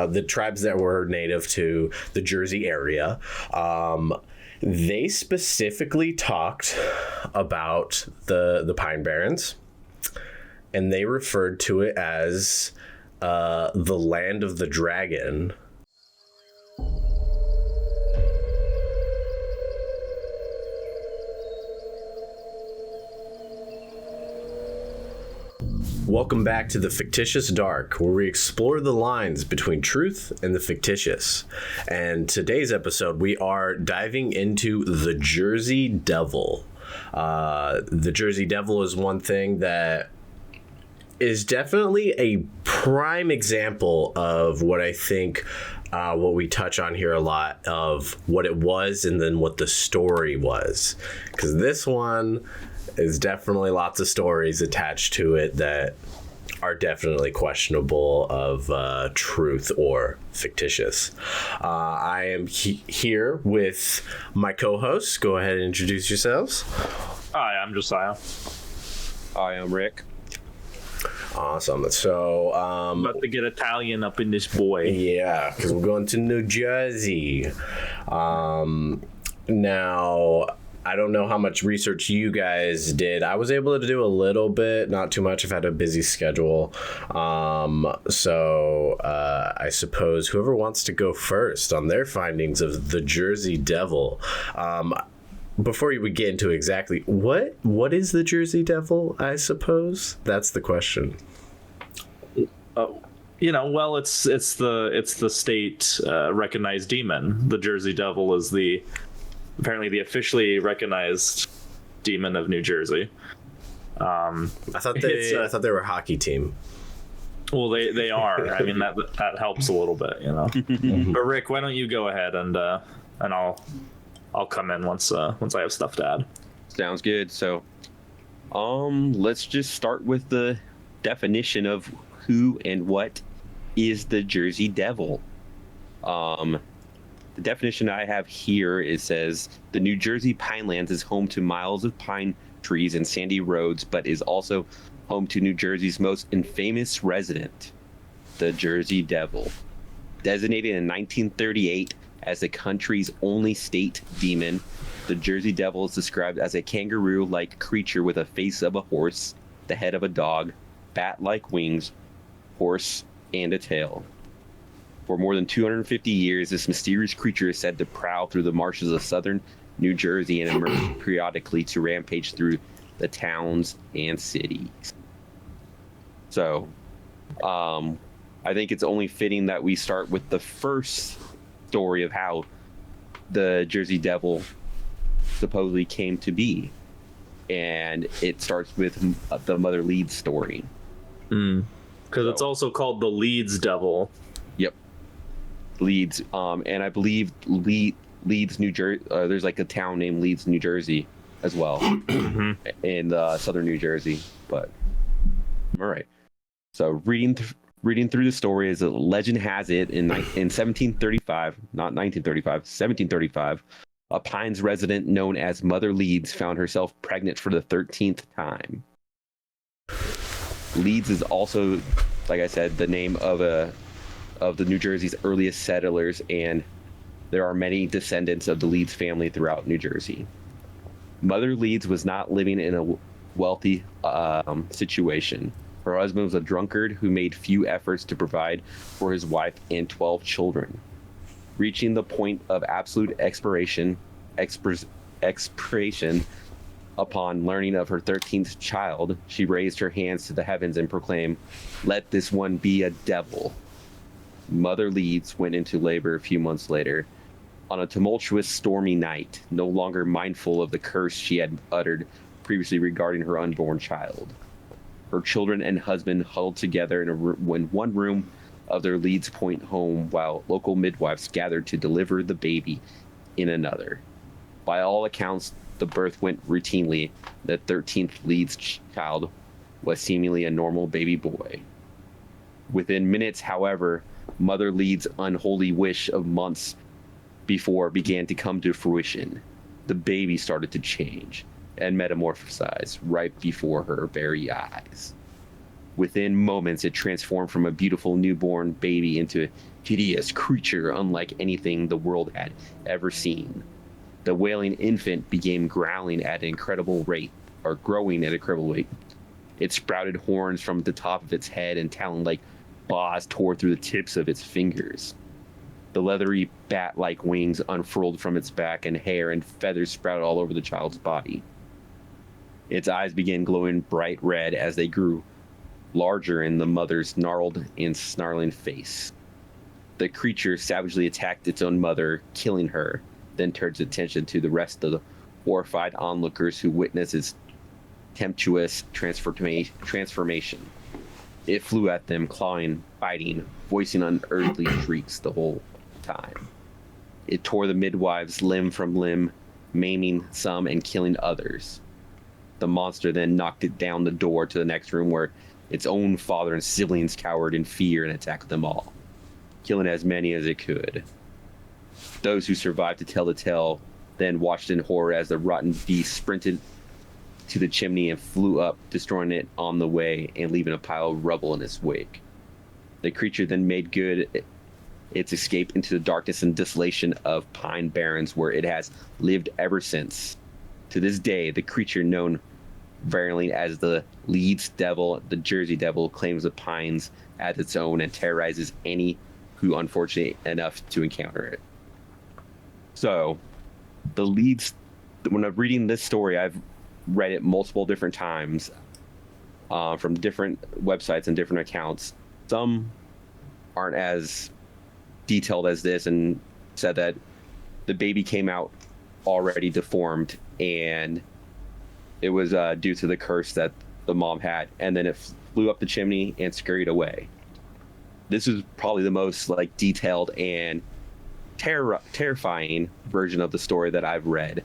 the tribes that were native to the Jersey area. They specifically talked about the Pine Barrens, and they referred to it as the land of the dragon. Welcome back to the Fictitious Dark, where we explore the lines between truth and the fictitious. And today's episode, we are diving into the Jersey Devil. The Jersey Devil is one thing that is definitely a prime example of what I think what we touch on here a lot of what it was and then what the story was. Because this one is definitely lots of stories attached to it that are definitely questionable of truth or fictitious. I am here with my co-hosts. Go ahead and introduce yourselves. Hi, I'm Josiah. Hi, I'm Rick. Awesome. So, about to get Italian up in this boy. Yeah, because we're going to New Jersey. Now, I don't know how much research you guys did. I was able to do a little bit, not too much. I've had a busy schedule. So I suppose whoever wants to go first on their findings of the Jersey Devil. Before we get into exactly what is the Jersey Devil, I suppose that's the question. Well, it's the state recognized demon. The Jersey Devil is apparently the officially recognized demon of New Jersey. I thought they were a hockey team. Well, they are. I mean, that helps a little bit, Mm-hmm. But Rick, why don't you go ahead and I'll come in once I have stuff to add. Sounds good. So, let's just start with the definition of who and what is the Jersey Devil. The definition I have here, it says the New Jersey Pinelands is home to miles of pine trees and sandy roads, but is also home to New Jersey's most infamous resident, the Jersey Devil. Designated in 1938 as the country's only state demon, the Jersey Devil is described as a kangaroo-like creature with a face of a horse, the head of a dog, bat-like wings, horse, and a tail. For more than 250 years, this mysterious creature is said to prowl through the marshes of southern New Jersey and emerge periodically to rampage through the towns and cities. So, I think it's only fitting that we start with the first story of how the Jersey Devil supposedly came to be. And it starts with the Mother Leeds story. Because it's also called the Leeds Devil. Yep. Leeds, and I believe Leeds, New Jersey. There's like a town named Leeds, New Jersey, as well, in southern New Jersey. But all right. So reading through the story, as a legend has it, in 1735, not 1935, 1735, a Pines resident known as Mother Leeds found herself pregnant for the 13th time. Leeds is also, like I said, the name of the New Jersey's earliest settlers, and there are many descendants of the Leeds family throughout New Jersey. Mother Leeds was not living in a wealthy situation. Her husband was a drunkard who made few efforts to provide for his wife and 12 children. Reaching the point of absolute expiration upon learning of her 13th child, she raised her hands to the heavens and proclaimed, "Let this one be a devil." Mother Leeds went into labor a few months later. On a tumultuous, stormy night, no longer mindful of the curse she had uttered previously regarding her unborn child. Her children and husband huddled together in one room of their Leeds Point home, while local midwives gathered to deliver the baby in another. By all accounts, the birth went routinely. The 13th Leeds child was seemingly a normal baby boy. Within minutes, however, Mother Leeds' unholy wish of months before began to come to fruition. The baby started to change and metamorphosize right before her very eyes. Within moments, it transformed from a beautiful newborn baby into a hideous creature unlike anything the world had ever seen. The wailing infant began growing at an incredible rate. It sprouted horns from the top of its head and talon-like claws tore through the tips of its fingers. The leathery bat-like wings unfurled from its back, and hair and feathers sprouted all over the child's body. Its eyes began glowing bright red as they grew larger in the mother's gnarled and snarling face. The creature savagely attacked its own mother, killing her, then turned its attention to the rest of the horrified onlookers who witnessed its tempestuous transformation. It flew at them, clawing, biting, voicing unearthly shrieks the whole time. It tore the midwives limb from limb, maiming some and killing others. The monster then knocked it down the door to the next room where its own father and siblings cowered in fear and attacked them all, killing as many as it could. Those who survived to tell the tale then watched in horror as the rotten beast sprinted to the chimney and flew up, destroying it on the way and leaving a pile of rubble in its wake. The creature then made good its escape into the darkness and desolation of Pine Barrens, where it has lived ever since. To this day, the creature known variantly as the Leeds Devil, the Jersey Devil, claims the Pines as its own and terrorizes any who unfortunate enough to encounter it. So, the Leeds, when I'm reading this story, I've read it multiple different times from different websites and different accounts. Some aren't as detailed as this and said that the baby came out already deformed and it was due to the curse that the mom had, and then it flew up the chimney and scurried away. This is probably the most like detailed and terrifying version of the story that I've read.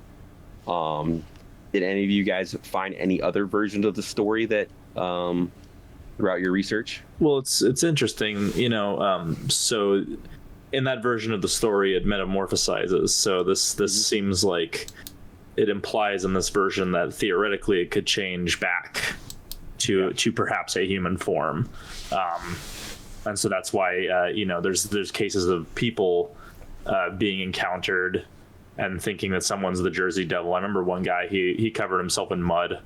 Did any of you guys find any other versions of the story that throughout your research? Well, it's interesting, so in that version of the story, it metamorphosizes. So this seems like it implies in this version that theoretically it could change back to perhaps a human form, and so that's why there's cases of people being encountered and thinking that someone's the Jersey Devil. I remember one guy, he covered himself in mud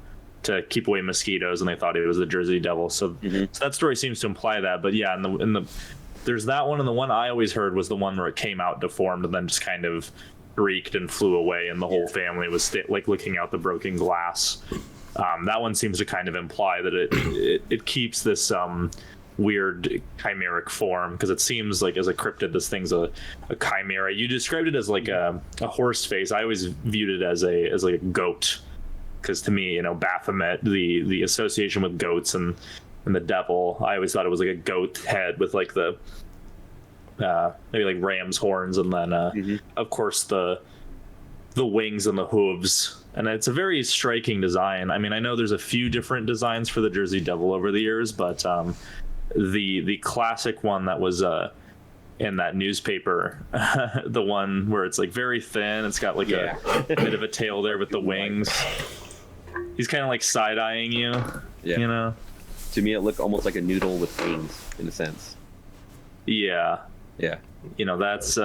to keep away mosquitoes, and they thought he was the Jersey Devil. So that story seems to imply that. But yeah, in the there's that one, and the one I always heard was the one where it came out deformed and then just kind of shrieked and flew away, and the whole family was like looking out the broken glass. That one seems to kind of imply that it keeps this weird chimeric form, because it seems like as a cryptid this thing's a chimera. You described it as like a horse face. I always viewed it as like a goat, because to me, Baphomet, the association with goats and the devil, I always thought it was like a goat head with like the maybe like ram's horns, and then of course the wings and the hooves. And it's a very striking design. I mean, I know there's a few different designs for the Jersey Devil over the years, but the classic one that was in that newspaper, the one where it's like very thin, it's got like a bit of a tail there with the wings. He's kind of like side-eyeing you, To me, it looked almost like a noodle with wings, in a sense. Yeah. Yeah. That's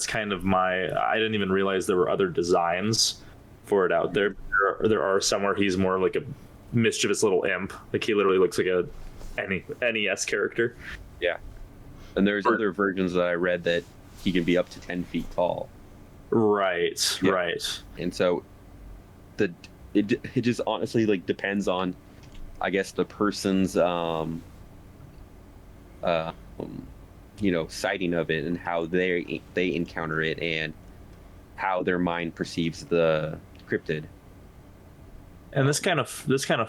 kind of I didn't even realize there were other designs for it out there. There are some where he's more like a mischievous little imp. Like he literally looks like a NES character. Yeah. And there's other versions that I read that he can be up to 10 feet tall. Right. Yeah. Right. And so it just honestly like depends on, I guess, the person's sighting of it and how they encounter it and how their mind perceives the cryptid. And this kind of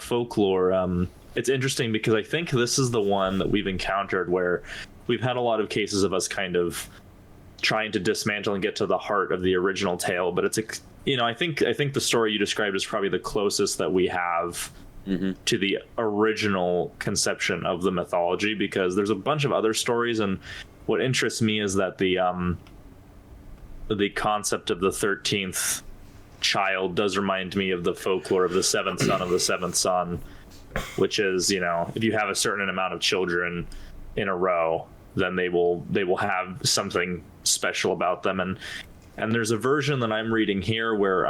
folklore, it's interesting because I think this is the one that we've encountered where we've had a lot of cases of us kind of trying to dismantle and get to the heart of the original tale. But it's I think the story you described is probably the closest that we have to the original conception of the mythology, because there's a bunch of other stories, and what interests me is that the concept of the 13th child does remind me of the folklore of the seventh son of the seventh son, which is, if you have a certain amount of children in a row, then they will have something special about them. And there's a version that I'm reading here where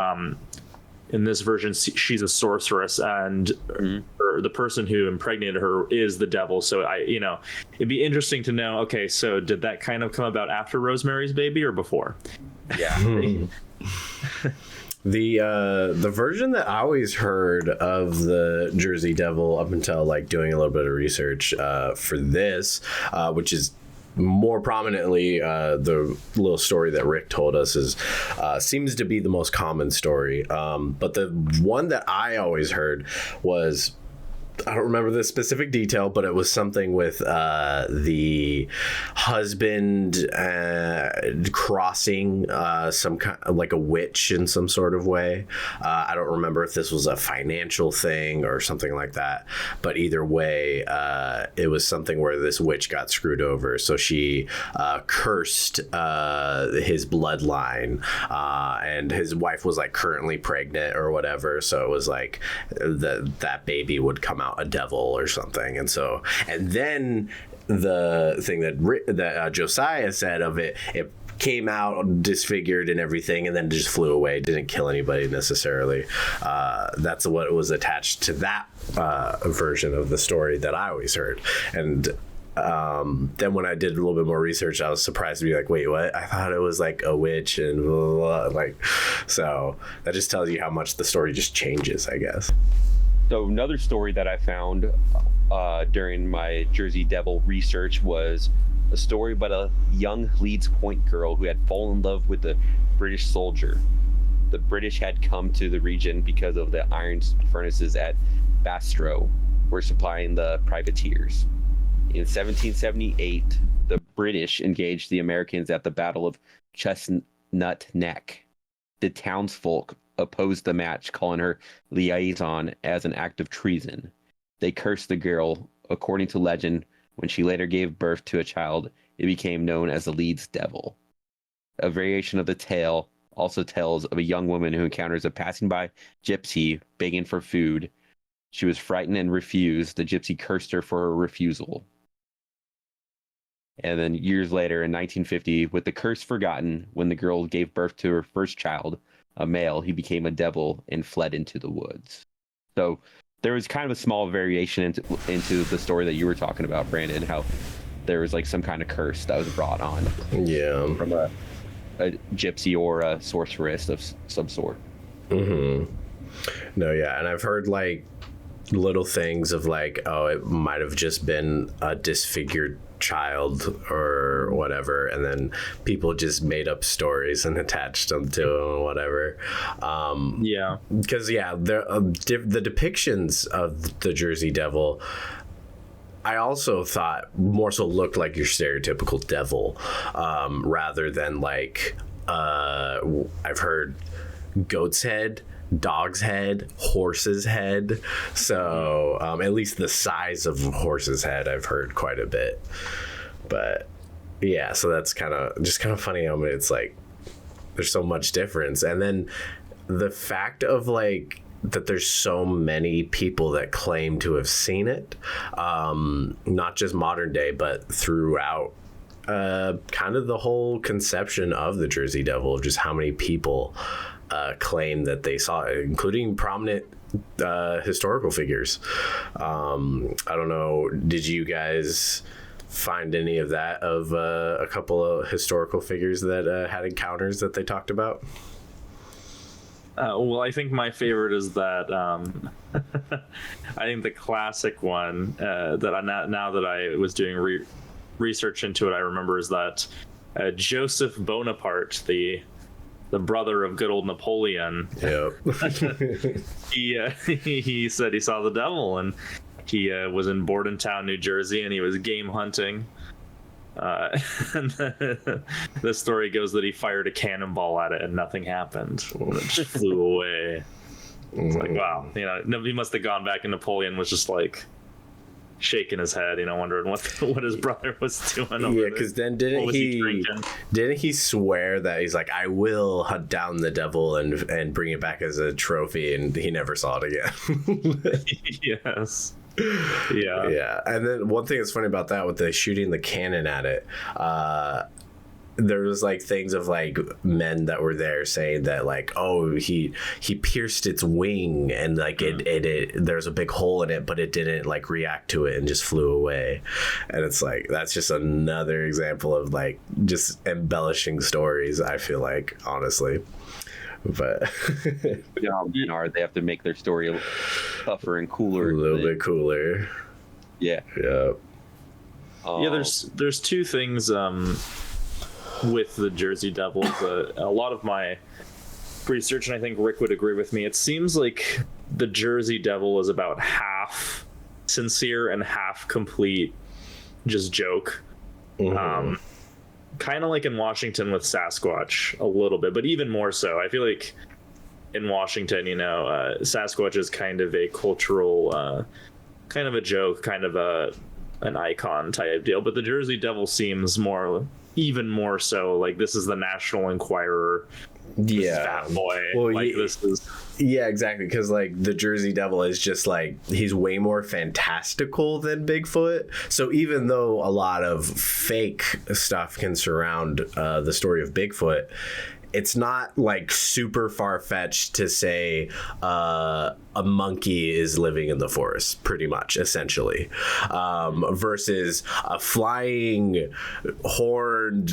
in this version she's a sorceress, and the person who impregnated her is the devil. So it'd be interesting to know, okay, so did that kind of come about after Rosemary's Baby or before? Yeah. The version that I always heard of the Jersey Devil, up until like doing a little bit of research for this, which is more prominently the little story that Rick told us, is seems to be the most common story. But the one that I always heard was, I don't remember the specific detail, but it was something with the husband crossing some kind of like a witch in some sort of way. I don't remember if this was a financial thing or something like that, but either way, it was something where this witch got screwed over. So she cursed his bloodline, and his wife was like currently pregnant or whatever. So it was like that baby would come out a devil or something. And then the thing that Josiah said of it came out disfigured and everything, and then just flew away. Didn't kill anybody necessarily. That's what was attached to that version of the story that I always heard. And then when I did a little bit more research, I was surprised to be like, wait, what? I thought it was like a witch and blah, blah, blah. Like, so that just tells you how much the story just changes, I guess. So another story that I found during my Jersey Devil research was a story about a young Leeds Point girl who had fallen in love with a British soldier. The British had come to the region because of the iron furnaces at Bastro were supplying the privateers. In 1778, the British engaged the Americans at the Battle of Chestnut Neck. The townsfolk opposed the match, calling her liaison as an act of treason. They cursed the girl. According to legend, when she later gave birth to a child, it became known as the Leeds Devil. A variation of the tale also tells of a young woman who encounters a passing by gypsy begging for food. She was frightened and refused. The gypsy cursed her for her refusal. And then years later, in 1950, with the curse forgotten, when the girl gave birth to her first child, a male, he became a devil and fled into the woods. So there was kind of a small variation into the story that you were talking about, Brandon, how there was like some kind of curse that was brought on from a gypsy or a sorceress of some sort. No, yeah, and I've heard like little things of like, oh, it might have just been a disfigured child or whatever, and then people just made up stories and attached them to them or whatever. Because the depictions of the Jersey Devil, I also thought more so looked like your stereotypical devil, rather than like I've heard goat's head, dog's head, horse's head. So at least the size of a horse's head I've heard quite a bit. But yeah, so that's kind of funny how it's like there's so much difference. And then the fact of like that there's so many people that claim to have seen it, not just modern day, but throughout kind of the whole conception of the Jersey Devil, just how many people claim that they saw it, including prominent historical figures. I don't know, did you guys find any of that of a couple of historical figures that had encounters that they talked about? Well, I think my favorite is that I think the classic one that now that I was doing research into it, I remember is that Joseph Bonaparte, the brother of good old Napoleon. Yep. he said he saw the devil, and he was in Bordentown, New Jersey, and he was game hunting. And the story goes that he fired a cannonball at it and nothing happened. It just flew away. It's like, wow, he must have gone back, and Napoleon was just like, shaking his head, wondering what his brother was doing. Yeah, because then didn't he swear that he's like, I will hunt down the devil and bring it back as a trophy, and he never saw it again. Yes. Yeah. And then one thing that's funny about that with the shooting the cannon at it, there was like things of like men that were there saying that like, oh, he pierced its wing and like it there's a big hole in it, but it didn't like react to it and just flew away. And it's like, that's just another example of like just embellishing stories, I feel like, honestly. But they have to make their story tougher and cooler, a little bit cooler. Yeah. There's two things with the Jersey Devils. A lot of my research, and I think Rick would agree with me, it seems like the Jersey Devil is about half sincere and half complete just joke. Kind of like in Washington with Sasquatch a little bit, but even more so. I feel like in Washington, Sasquatch is kind of a cultural, kind of a joke, kind of an icon type deal. But the Jersey Devil seems even more so like this is the National Enquirer. Fat boy. Well, this is. Yeah, exactly. Because like the Jersey Devil is just like, he's way more fantastical than Bigfoot. So even though a lot of fake stuff can surround the story of Bigfoot, it's not like super far-fetched to say a monkey is living in the forest, pretty much, essentially, versus a flying horned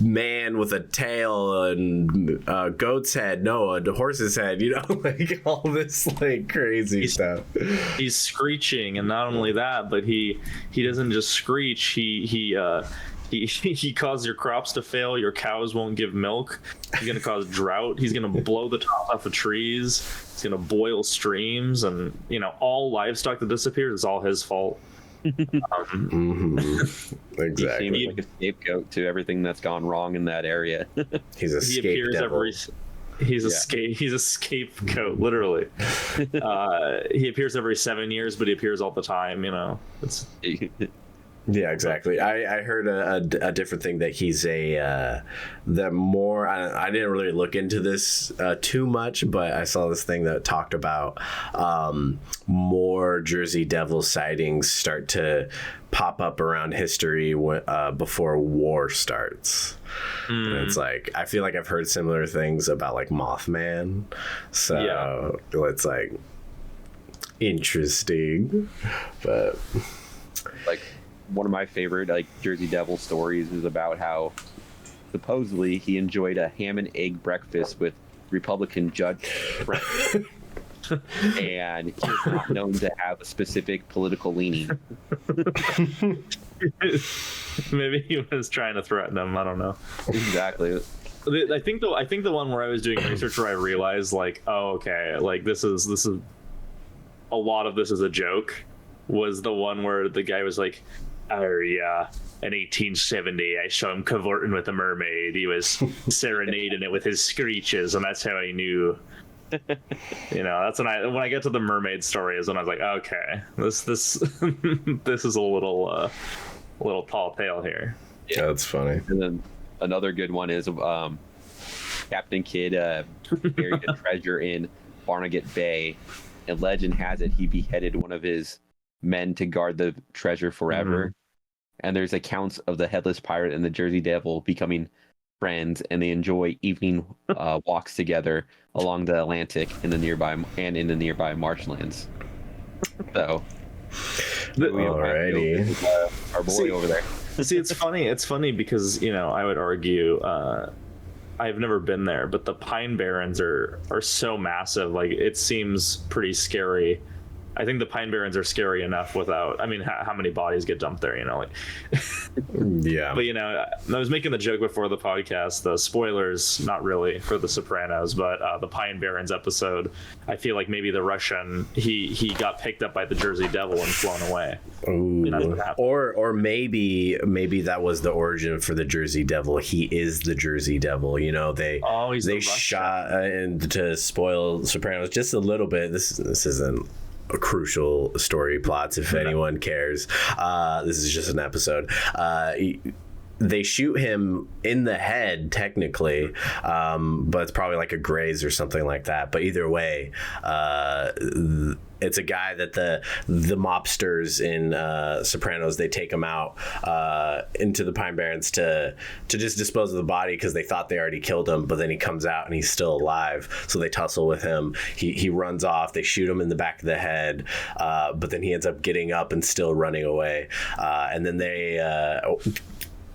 man with a tail and a goat's head, a horse's head, like all this like crazy stuff. He's screeching, and not only that, but he doesn't just screech. He causes your crops to fail. Your cows won't give milk. He's gonna cause drought. He's gonna blow the top off of trees. He's gonna boil streams, and all livestock that disappears is all his fault. Exactly. He seems like a scapegoat to everything that's gone wrong in that area. He's a scapegoat. He's a scapegoat, literally. He appears every 7 years, but he appears all the time. Yeah, exactly. I heard a different thing that he's I didn't really look into this too much, but I saw this thing that talked about more Jersey Devil sightings start to pop up around history before war starts. And it's like, I feel like I've heard similar things about like Mothman. So it's like interesting, but like, one of my favorite like Jersey Devil stories is about how supposedly he enjoyed a ham and egg breakfast with Republican Judge Trent. And he's not known to have a specific political leaning. Maybe he was trying to threaten him. I don't know. Exactly. I think the one where I was doing research where I realized like, oh, okay, like this is a lot of this is a joke, was the one where the guy was like, oh yeah, in 1870 I saw him cavorting with a mermaid. He was serenading it with his screeches, and that's how I knew. That's when I get to the mermaid story is when I was like, okay, this this is a little tall tale here. Yeah, that's funny. And then another good one is Captain Kidd buried a treasure in Barnegat Bay, and legend has it he beheaded one of his men to guard the treasure forever. And there's accounts of the headless pirate and the Jersey Devil becoming friends, and they enjoy evening walks together along the Atlantic in the nearby marshlands. So, alrighty, our boy over there. See, it's funny because I would argue I've never been there, but the Pine Barrens are so massive. Like, it seems pretty scary. I think the Pine Barrens are scary enough without, how many bodies get dumped there, Yeah. But, I was making the joke before the podcast, the spoilers, not really for The Sopranos, but the Pine Barrens episode, I feel like maybe the Russian, he got picked up by the Jersey Devil and flown away. Or maybe that was the origin for the Jersey Devil. He is the Jersey Devil. They shot, and to spoil Sopranos just a little bit, this isn't crucial story plots if anyone cares. This is just an episode. They shoot him in the head technically, but it's probably like a graze or something like that. But either way, it's a guy that the mobsters in Sopranos, they take him out into the Pine Barrens to just dispose of the body because they thought they already killed him, but then he comes out and he's still alive, so they tussle with him. He runs off, they shoot him in the back of the head, but then he ends up getting up and still running away, and then they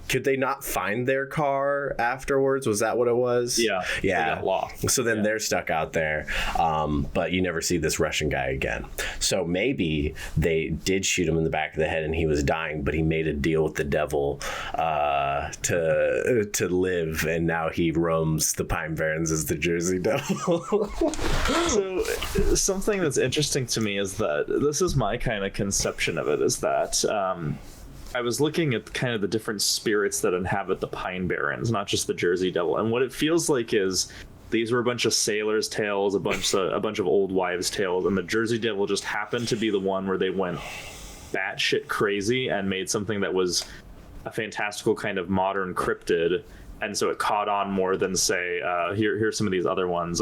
could they not find their car afterwards? Was that what it was? Yeah. They got lost. So then they're stuck out there, but you never see this Russian guy again. So maybe they did shoot him in the back of the head and he was dying, but he made a deal with the devil to live, and now he roams the Pine Barrens as the Jersey Devil. So something that's interesting to me is that this is my kind of conception of it, is that I was looking at kind of the different spirits that inhabit the Pine Barrens, not just the Jersey Devil. And what it feels like is these were a bunch of sailors' tales, a bunch of old wives' tales, and the Jersey Devil just happened to be the one where they went batshit crazy and made something that was a fantastical kind of modern cryptid. And so it caught on more than, say, here's some of these other ones.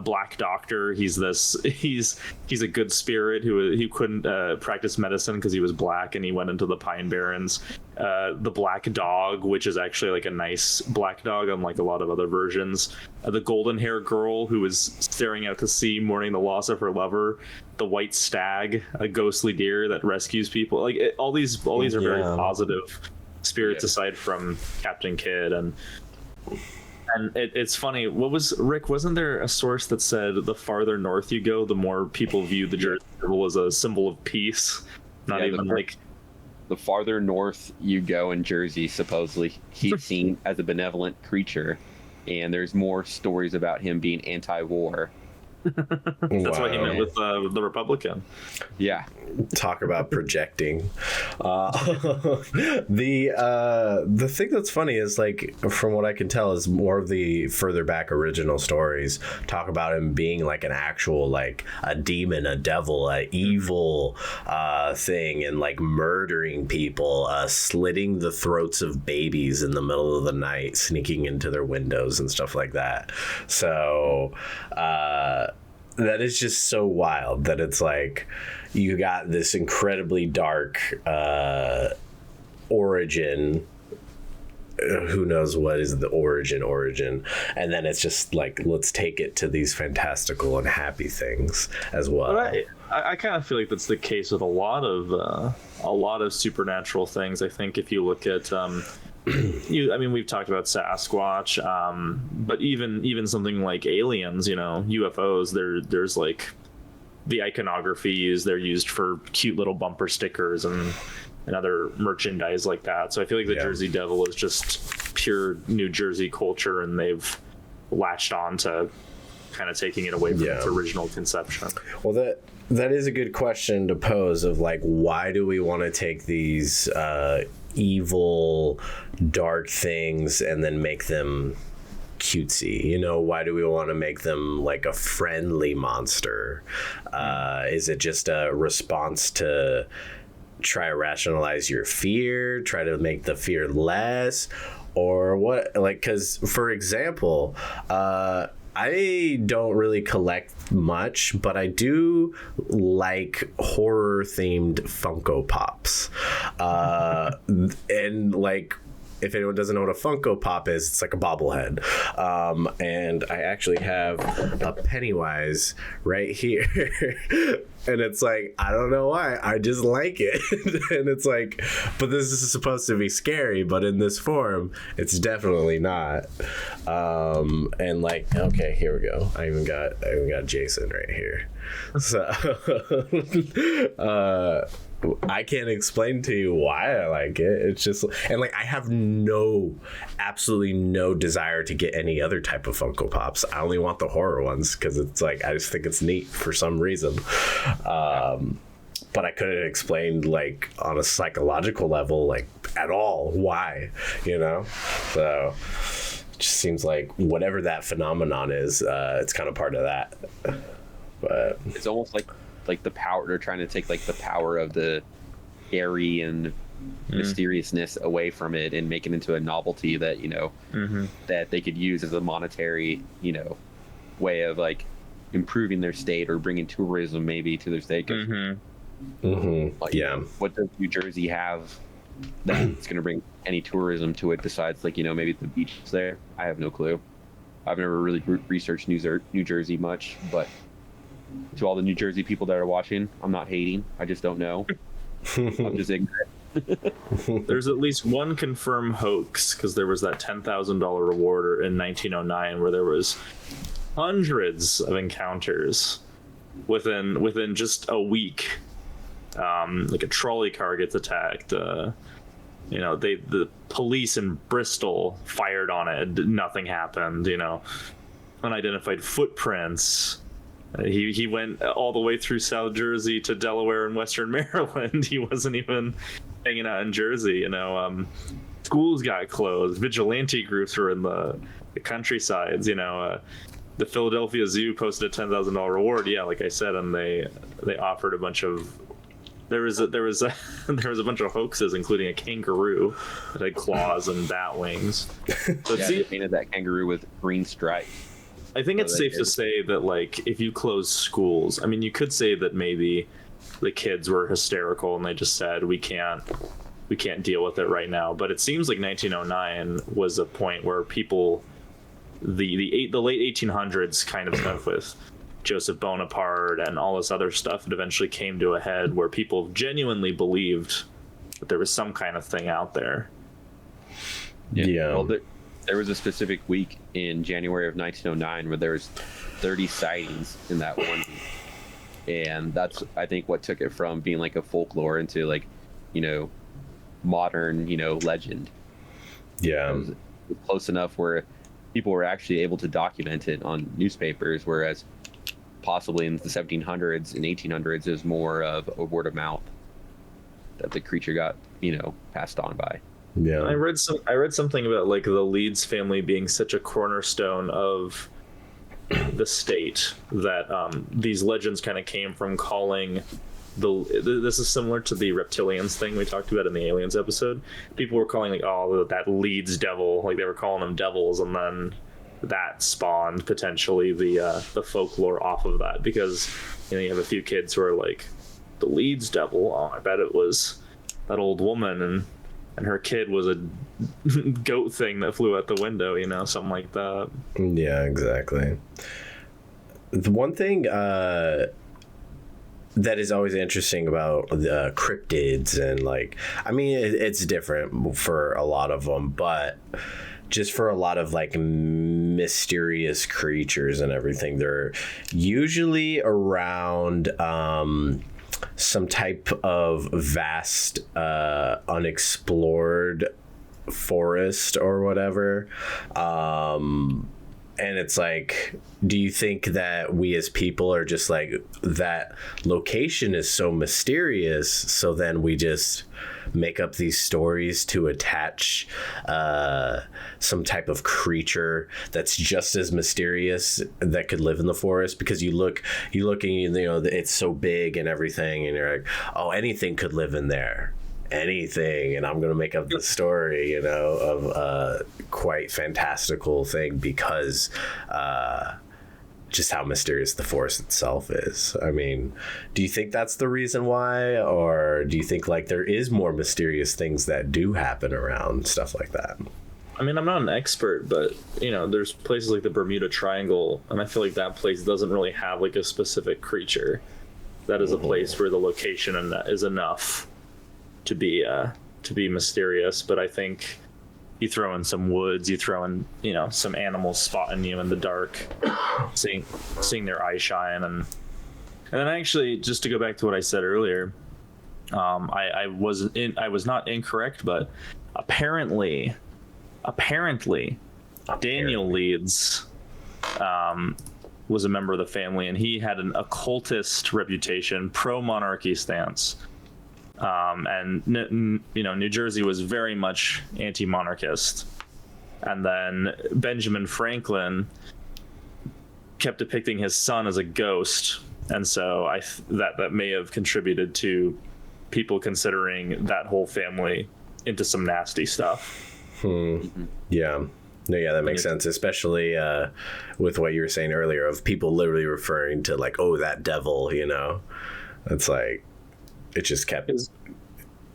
Black Doctor, he's a good spirit who couldn't practice medicine because he was black, and he went into the Pine Barrens. The Black Dog, which is actually like a nice black dog, unlike a lot of other versions. The Golden Hair Girl, who was staring out to sea, mourning the loss of her lover. The White Stag, a ghostly deer that rescues people. Like all these are very positive spirits, aside from Captain Kidd. And it's funny, wasn't there a source that said the farther north you go, the more people view the Jersey Devil as a symbol of peace? The farther north you go in Jersey, supposedly he's seen as a benevolent creature, and there's more stories about him being anti-war. That's what he meant with the Republican. Yeah. Talk about projecting. The thing that's funny is, like, from what I can tell, is more of the further back original stories talk about him being like an actual, like, a demon, a devil, a evil thing, and like murdering people, slitting the throats of babies in the middle of the night, sneaking into their windows and stuff like that. So that is just so wild that it's like you got this incredibly dark origin. Who knows what is the origin, and then it's just like, let's take it to these fantastical and happy things as well. But I kind of feel like that's the case with a lot of supernatural things. I think if you look at we've talked about Sasquatch, but even something like aliens, UFOs, there's like the iconographies, they're used for cute little bumper stickers and other merchandise like that. So I feel like the Jersey Devil is just pure New Jersey culture, and they've latched on to kind of taking it away from its original conception. Well, that is a good question to pose, of like, why do we want to take these evil, dark things and then make them cutesy? Why do we want to make them like a friendly monster? Is it just a response to try to rationalize your fear, try to make the fear less, or what? Like, because for example, I don't really collect much, but I do like horror themed Funko Pops. And like, if anyone doesn't know what a Funko Pop is, it's like a bobblehead. And I actually have a Pennywise right here. And it's like, I don't know why, I just like it. And it's like, but this is supposed to be scary, but in this form, it's definitely not. And like, okay, here we go. I even got Jason right here. So I can't explain to you why I like it. It's just, and like, I have absolutely no desire to get any other type of Funko Pops. I only want the horror ones because it's like, I just think it's neat for some reason. But I couldn't explain, like, on a psychological level, like, at all why, So it just seems like whatever that phenomenon is, it's kind of part of that. But it's almost like like the power. They're trying to take like the power of the airy and mysteriousness away from it and make it into a novelty that that they could use as a monetary way of like improving their state or bringing tourism maybe to their state. Like, what does New Jersey have that's going to bring any tourism to it besides like maybe the beaches there? I have no clue. I've never really researched New Jersey much, but to all the New Jersey people that are watching, I'm not hating. I just don't know. I'm just ignorant. There's at least one confirmed hoax, because there was that $10,000 reward in 1909 where there was hundreds of encounters within just a week. Like a trolley car gets attacked. The police in Bristol fired on it. Nothing happened. Unidentified footprints. He went all the way through South Jersey to Delaware and Western Maryland. He wasn't even hanging out in Jersey. Schools got closed. Vigilante groups were in the countrysides. The Philadelphia Zoo posted a $10,000 reward. Yeah, like I said, and they offered a bunch of. There was a bunch of hoaxes, including a kangaroo that had claws and bat wings. So they painted that kangaroo with green stripes. I think it's safe to say that, like, if you close schools, I mean, you could say that maybe the kids were hysterical and they just said we can't deal with it right now. But it seems like 1909 was a point where people, the late 1800s kind of stuff with Joseph Bonaparte and all this other stuff, it eventually came to a head where people genuinely believed that there was some kind of thing out there. Yeah. Well, there was a specific week in January of 1909 where there was 30 sightings in that one week. And that's, I think, what took it from being like a folklore into like, modern, legend. Yeah. It was close enough where people were actually able to document it on newspapers, whereas possibly in the 1700s and 1800s it was more of a word of mouth that the creature got, passed on by. Yeah, I read something about like the Leeds family being such a cornerstone of the state that these legends kind of came from calling this is similar to the reptilians thing we talked about in the aliens episode. People were calling like, oh, that Leeds devil, like they were calling them devils, and then that spawned potentially the folklore off of that, because you have a few kids who are like, the Leeds devil, oh, I bet it was that old woman and her kid was a goat thing that flew out the window, something like that. Yeah, exactly. The one thing that is always interesting about the cryptids and like, I mean, it's different for a lot of them, but just for a lot of like mysterious creatures and everything, they're usually around some type of vast unexplored forest or whatever. And it's like, do you think that we as people are just like, that location is so mysterious, so then we just make up these stories to attach some type of creature that's just as mysterious that could live in the forest? Because you look and it's so big and everything, and you're like, oh, anything could live in there. Anything, and I'm gonna make up the story, of a quite fantastical thing because just how mysterious the forest itself is. I mean, do you think that's the reason why, or do you think like there is more mysterious things that do happen around stuff like that? I mean, I'm not an expert, but there's places like the Bermuda Triangle, and I feel like that place doesn't really have like a specific creature. That is a place where the location is enough to be mysterious. But I think you throw in some woods, you throw in some animals spotting you in the dark, seeing their eye shine, and then actually, just to go back to what I said earlier, I was not incorrect, but apparently Daniel Leeds was a member of the family, and he had an occultist reputation, pro-monarchy stance. And New Jersey was very much anti-monarchist. And then Benjamin Franklin kept depicting his son as a ghost and so that may have contributed to people considering that whole family into some nasty stuff. Yeah. No, yeah, that makes sense, especially with what you were saying earlier of people literally referring to like, oh, that devil, you know. It's like it just kept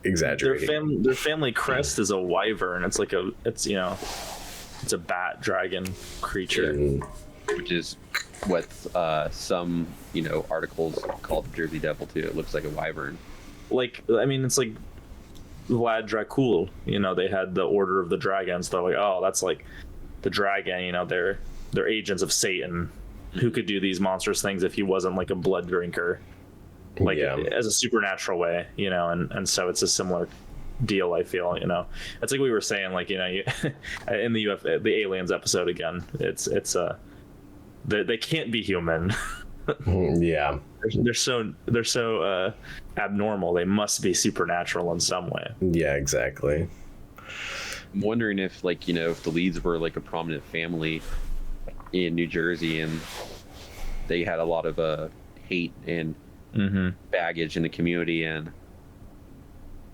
exaggerating. Their family crest is a wyvern. It's like it's a bat dragon creature, which is what some articles called the Jersey Devil too. It looks like a wyvern. Like, I mean, it's like Vlad Dracul. They had the Order of the Dragons. They're like, oh, that's like the dragon. They're agents of Satan. Who could do these monstrous things if he wasn't like a blood drinker, like as a supernatural way, and so it's a similar deal. I feel, it's like we were saying, like, in the aliens episode again, it's they can't be human. Yeah, they're so abnormal. They must be supernatural in some way. Yeah, exactly. I'm wondering if if the Leeds were like a prominent family in New Jersey and they had a lot of hate and baggage in the community, and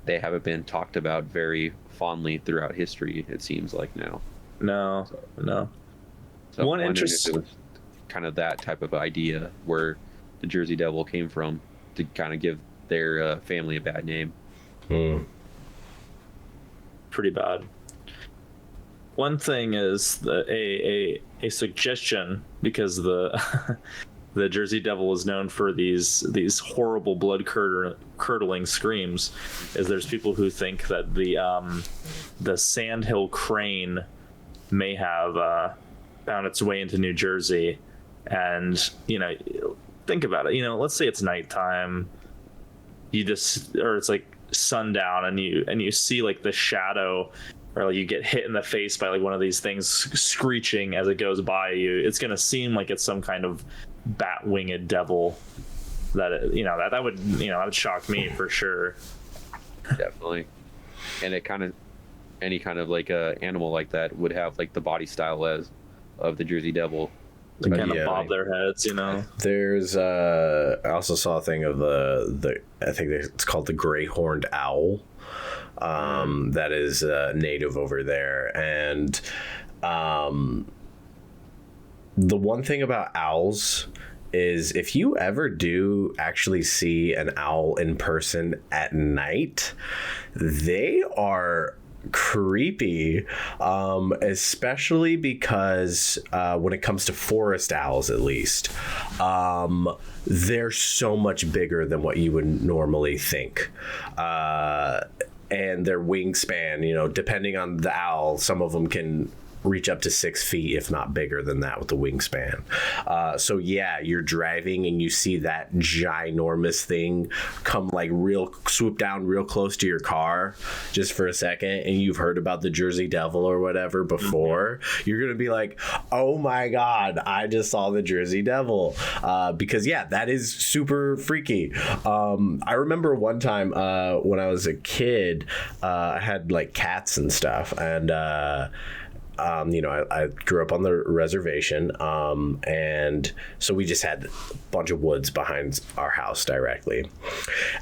they haven't been talked about very fondly throughout history, it seems like now. No. So One interesting, kind of that type of idea where the Jersey Devil came from to kind of give their family a bad name. Pretty bad. One thing is a suggestion, because the the Jersey Devil is known for these horrible blood curdling screams, is there's people who think that the Sandhill crane may have found its way into New Jersey, and think about it. Let's say it's nighttime, or it's like sundown, and you see like the shadow, or like you get hit in the face by like one of these things screeching as it goes by you. It's gonna seem like it's some kind of bat-winged devil. That would shock me for sure. Definitely. And any kind of like animal like that would have like the body style of the Jersey Devil. They kind of bob their heads, There's I also saw a thing of the I think it's called the gray horned owl. That is native over there, and the one thing about owls is if you ever do actually see an owl in person at night, they are creepy, especially because when it comes to forest owls, at least, they're so much bigger than what you would normally think. And their wingspan, depending on the owl, some of them can reach up to 6 feet, if not bigger than that, with the wingspan. So yeah, you're driving and you see that ginormous thing come swoop down real close to your car just for a second, and you've heard about the Jersey Devil or whatever before, you're gonna be like, oh my god, I just saw the Jersey Devil, because yeah, that is super freaky. I remember one time when I was a kid, I had like cats and stuff, and I grew up on the reservation, and so we just had a bunch of woods behind our house directly.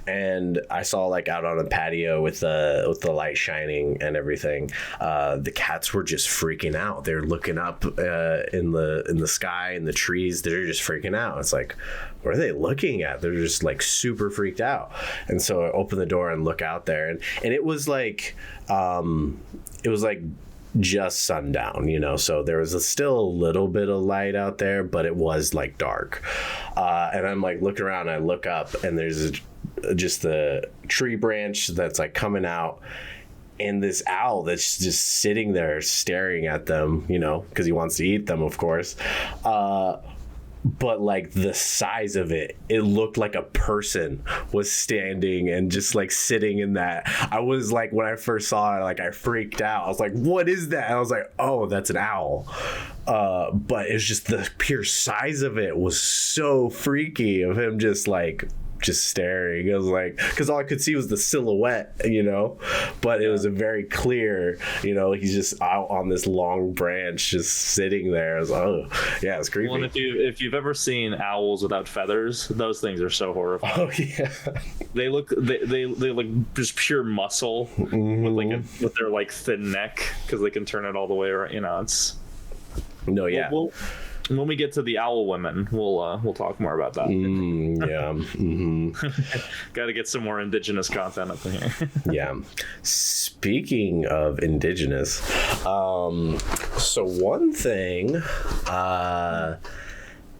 And I saw, like, out on a patio with the light shining and everything, the cats were just freaking out. They're looking up in the sky and the trees. They're just freaking out. It's like, what are they looking at? They're just like super freaked out. And so I open the door and look out there, and it was like just sundown, so there was still a little bit of light out there, but it was like dark, and I'm like looking around, and I look up, and there's just the tree branch that's like coming out, and this owl that's just sitting there staring at them, because he wants to eat them, of course. But like the size of it looked like a person was standing and just like sitting in that. I was like, when I first saw it, like I freaked out. I was like, what is that? And I was like, oh, that's an owl. But it's just the pure size of it was so freaky, of him just like just staring. It was like, because all I could see was the silhouette, but it was a very clear, he's just out on this long branch, just sitting there. I was like, oh, yeah, it's creepy. Well, and if you've ever seen owls without feathers, those things are so horrifying. Oh yeah, they look just pure muscle with their like thin neck, because they can turn it all the way around. It's no, yeah. When we get to the owl women, we'll talk more about that. Yeah. Mm-hmm. Got to get some more indigenous content up in here. Yeah. Speaking of indigenous, so one thing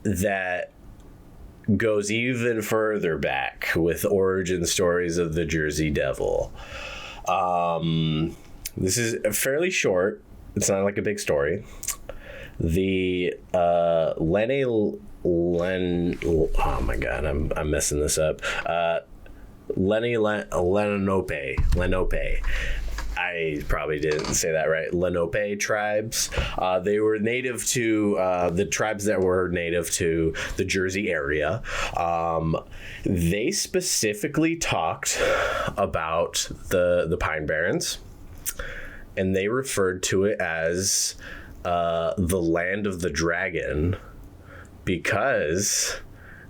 that goes even further back with origin stories of the Jersey Devil. This is fairly short. It's not like a big story. The oh my god, I'm messing this up. Lenape. I probably didn't say that right. Lenape tribes. They were native to the tribes that were native to the Jersey area. They specifically talked about the Pine Barrens, and they referred to it as the land of the dragon, because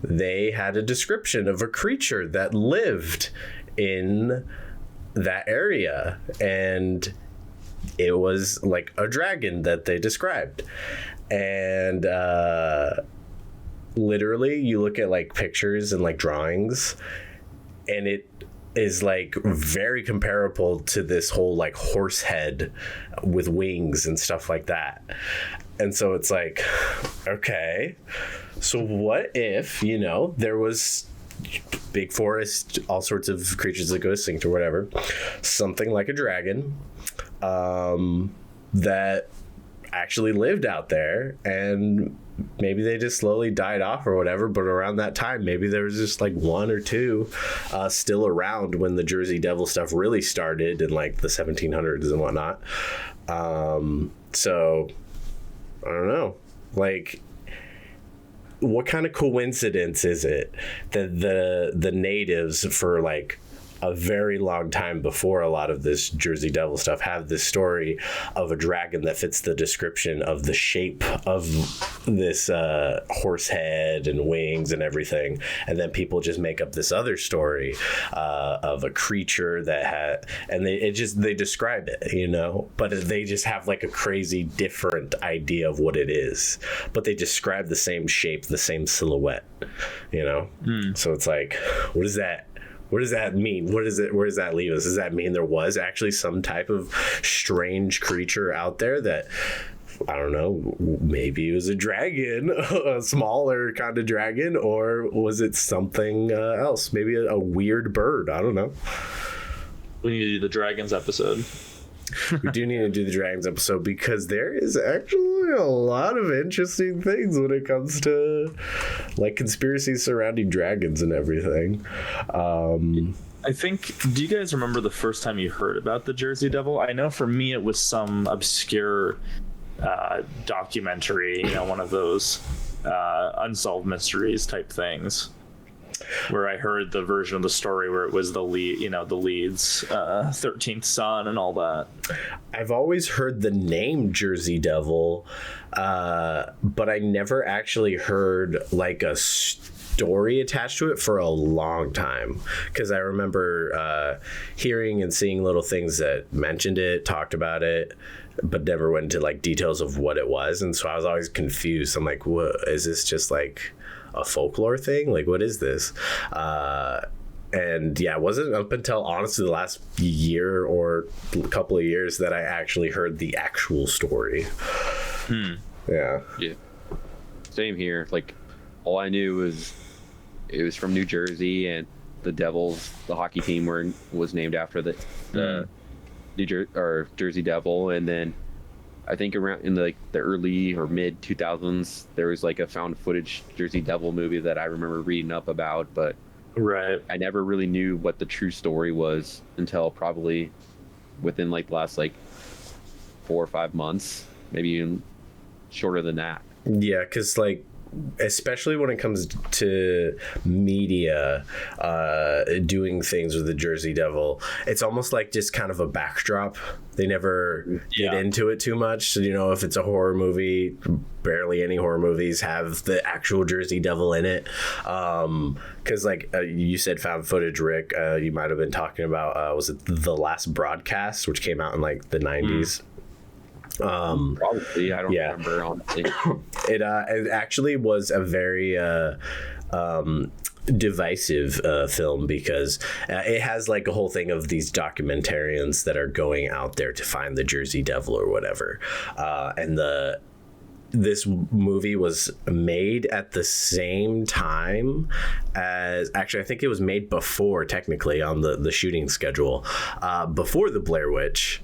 they had a description of a creature that lived in that area, and it was like a dragon that they described. And literally you look at like pictures and like drawings, and it is like very comparable to this whole like horse head with wings and stuff like that. And so it's like, okay, so what if, there was big forest, all sorts of creatures that go extinct or whatever, something like a dragon that actually lived out there, and maybe they just slowly died off or whatever, but around that time maybe there was just like one or two still around when the Jersey Devil stuff really started in like the 1700s and whatnot. So I don't know, like, what kind of coincidence is it that the natives for like a very long time before a lot of this Jersey Devil stuff have this story of a dragon that fits the description of the shape of this horse head and wings and everything, and then people just make up this other story of a creature that had, and they describe it, but they just have like a crazy different idea of what it is, but they describe the same shape, the same silhouette, So it's like, what is that? What does that mean? Where does that leave us? Does that mean there was actually some type of strange creature out there that, I don't know, maybe it was a dragon, a smaller kind of dragon, or was it something else? Maybe a weird bird. I don't know. We need to do the dragons episode. We do need to do the dragons episode, because there is actually a lot of interesting things when it comes to like conspiracies surrounding dragons and everything. I think, do you guys remember the first time you heard about the Jersey Devil? I know for me it was some obscure documentary, one of those unsolved mysteries type things, where I heard the version of the story where it was the lead, the lead's 13th son and all that. I've always heard the name Jersey Devil, but I never actually heard like a story attached to it for a long time, because I remember hearing and seeing little things that mentioned it, talked about it, but never went into like details of what it was. And so I was always confused. I'm like, what is this, just like a folklore thing? Like, what is this? And yeah, it wasn't up until honestly the last year or a couple of years that I actually heard the actual story. Yeah. Same here. Like, all I knew was it was from New Jersey, and the Devils, the hockey team, was named after the Jersey Devil. And then I think around in the early or mid 2000s, there was like a found footage Jersey Devil movie that I remember reading up about, but right, I never really knew what the true story was until probably within like the last 4 or 5 months, maybe even shorter than that. Yeah, because like especially when it comes to media doing things with the Jersey Devil, it's almost like just kind of a backdrop. They never get into it too much. So, if it's a horror movie, barely any horror movies have the actual Jersey Devil in it. Because you said found footage, Rick, you might have been talking about, was it The Last Broadcast, which came out in like the 90s? Probably. I don't remember, honestly. It actually was a very divisive film, because it has like a whole thing of these documentarians that are going out there to find the Jersey Devil or whatever, and this movie was made at the same time as, actually I think it was made before, technically, on the shooting schedule, before the Blair Witch,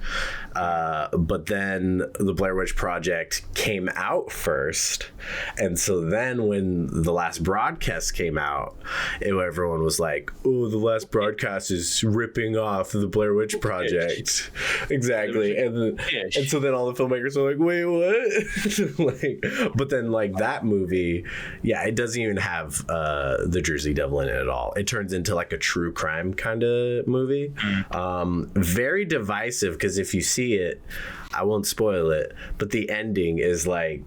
but then the Blair Witch Project came out first, and so then when The Last Broadcast came out, everyone was like, oh, The Last Broadcast is ripping off the Blair Witch Project. Exactly. And so then all the filmmakers are like, wait, what? But then that movie, it doesn't even have the Jersey Devil in it at all. It turns into like a true crime kind of movie. Very divisive, because if you see it, I won't spoil it, but the ending is like,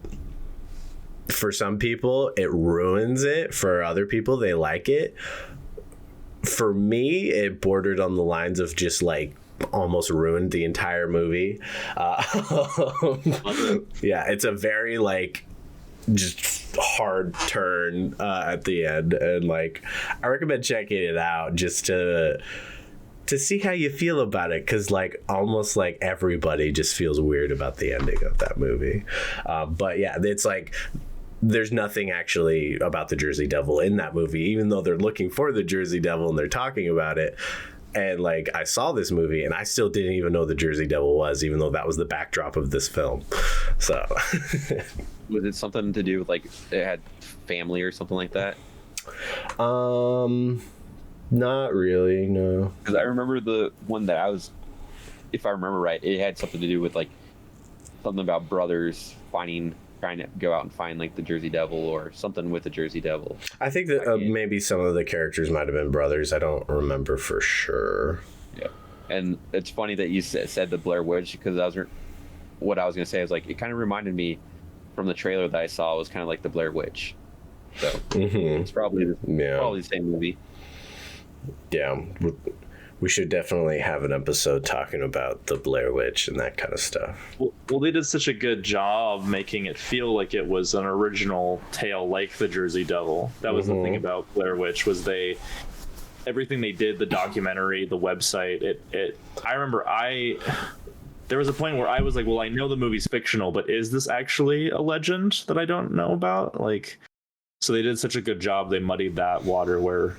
for some people it ruins it, for other people they like it. For me, it bordered on the lines of just like almost ruined the entire movie. It's a very just hard turn at the end, and I recommend checking it out just to see how you feel about it, because almost everybody just feels weird about the ending of that movie. But it's there's nothing actually about the Jersey Devil in that movie, even though they're looking for the Jersey Devil and they're talking about it. And I saw this movie and I still didn't even know the Jersey Devil was, even though that was the backdrop of this film. So was it something to do with it had family or something like that? Not really, no. Because I remember the one that if I remember right, it had something to do with something about brothers trying to go out and find the Jersey Devil or something with the Jersey Devil. I think that maybe some of the characters might have been brothers. I don't remember for sure. Yeah, and it's funny that you said the Blair Witch, because what I was gonna say is it kind of reminded me from the trailer that I saw, was kind of like the Blair Witch. So it's probably the same movie. Yeah, we should definitely have an episode talking about the Blair Witch and that kind of stuff. Well, they did such a good job making it feel like it was an original tale, like the Jersey Devil. That was the thing about Blair Witch, was everything they did, the documentary, the website. I remember there was a point where I was like, well, I know the movie's fictional, but is this actually a legend that I don't know about? So they did such a good job. They muddied that water where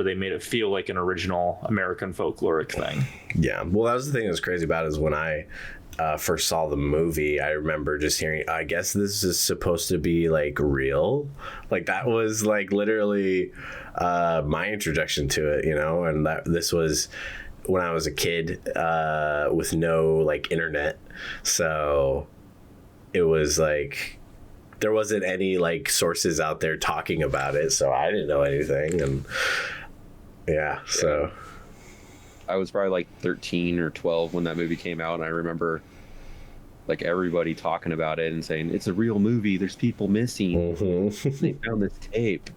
they made it feel like an original American folkloric thing. Yeah, well, that was the thing that was crazy about it, is when I first saw the movie, I remember just hearing, I guess this is supposed to be real. That was literally my introduction to it, and this was when I was a kid with no internet, so it was there wasn't any sources out there talking about it, so I didn't know anything. And so I was probably 13 or 12 when that movie came out, and I remember everybody talking about it and saying it's a real movie, there's people missing. They found this tape.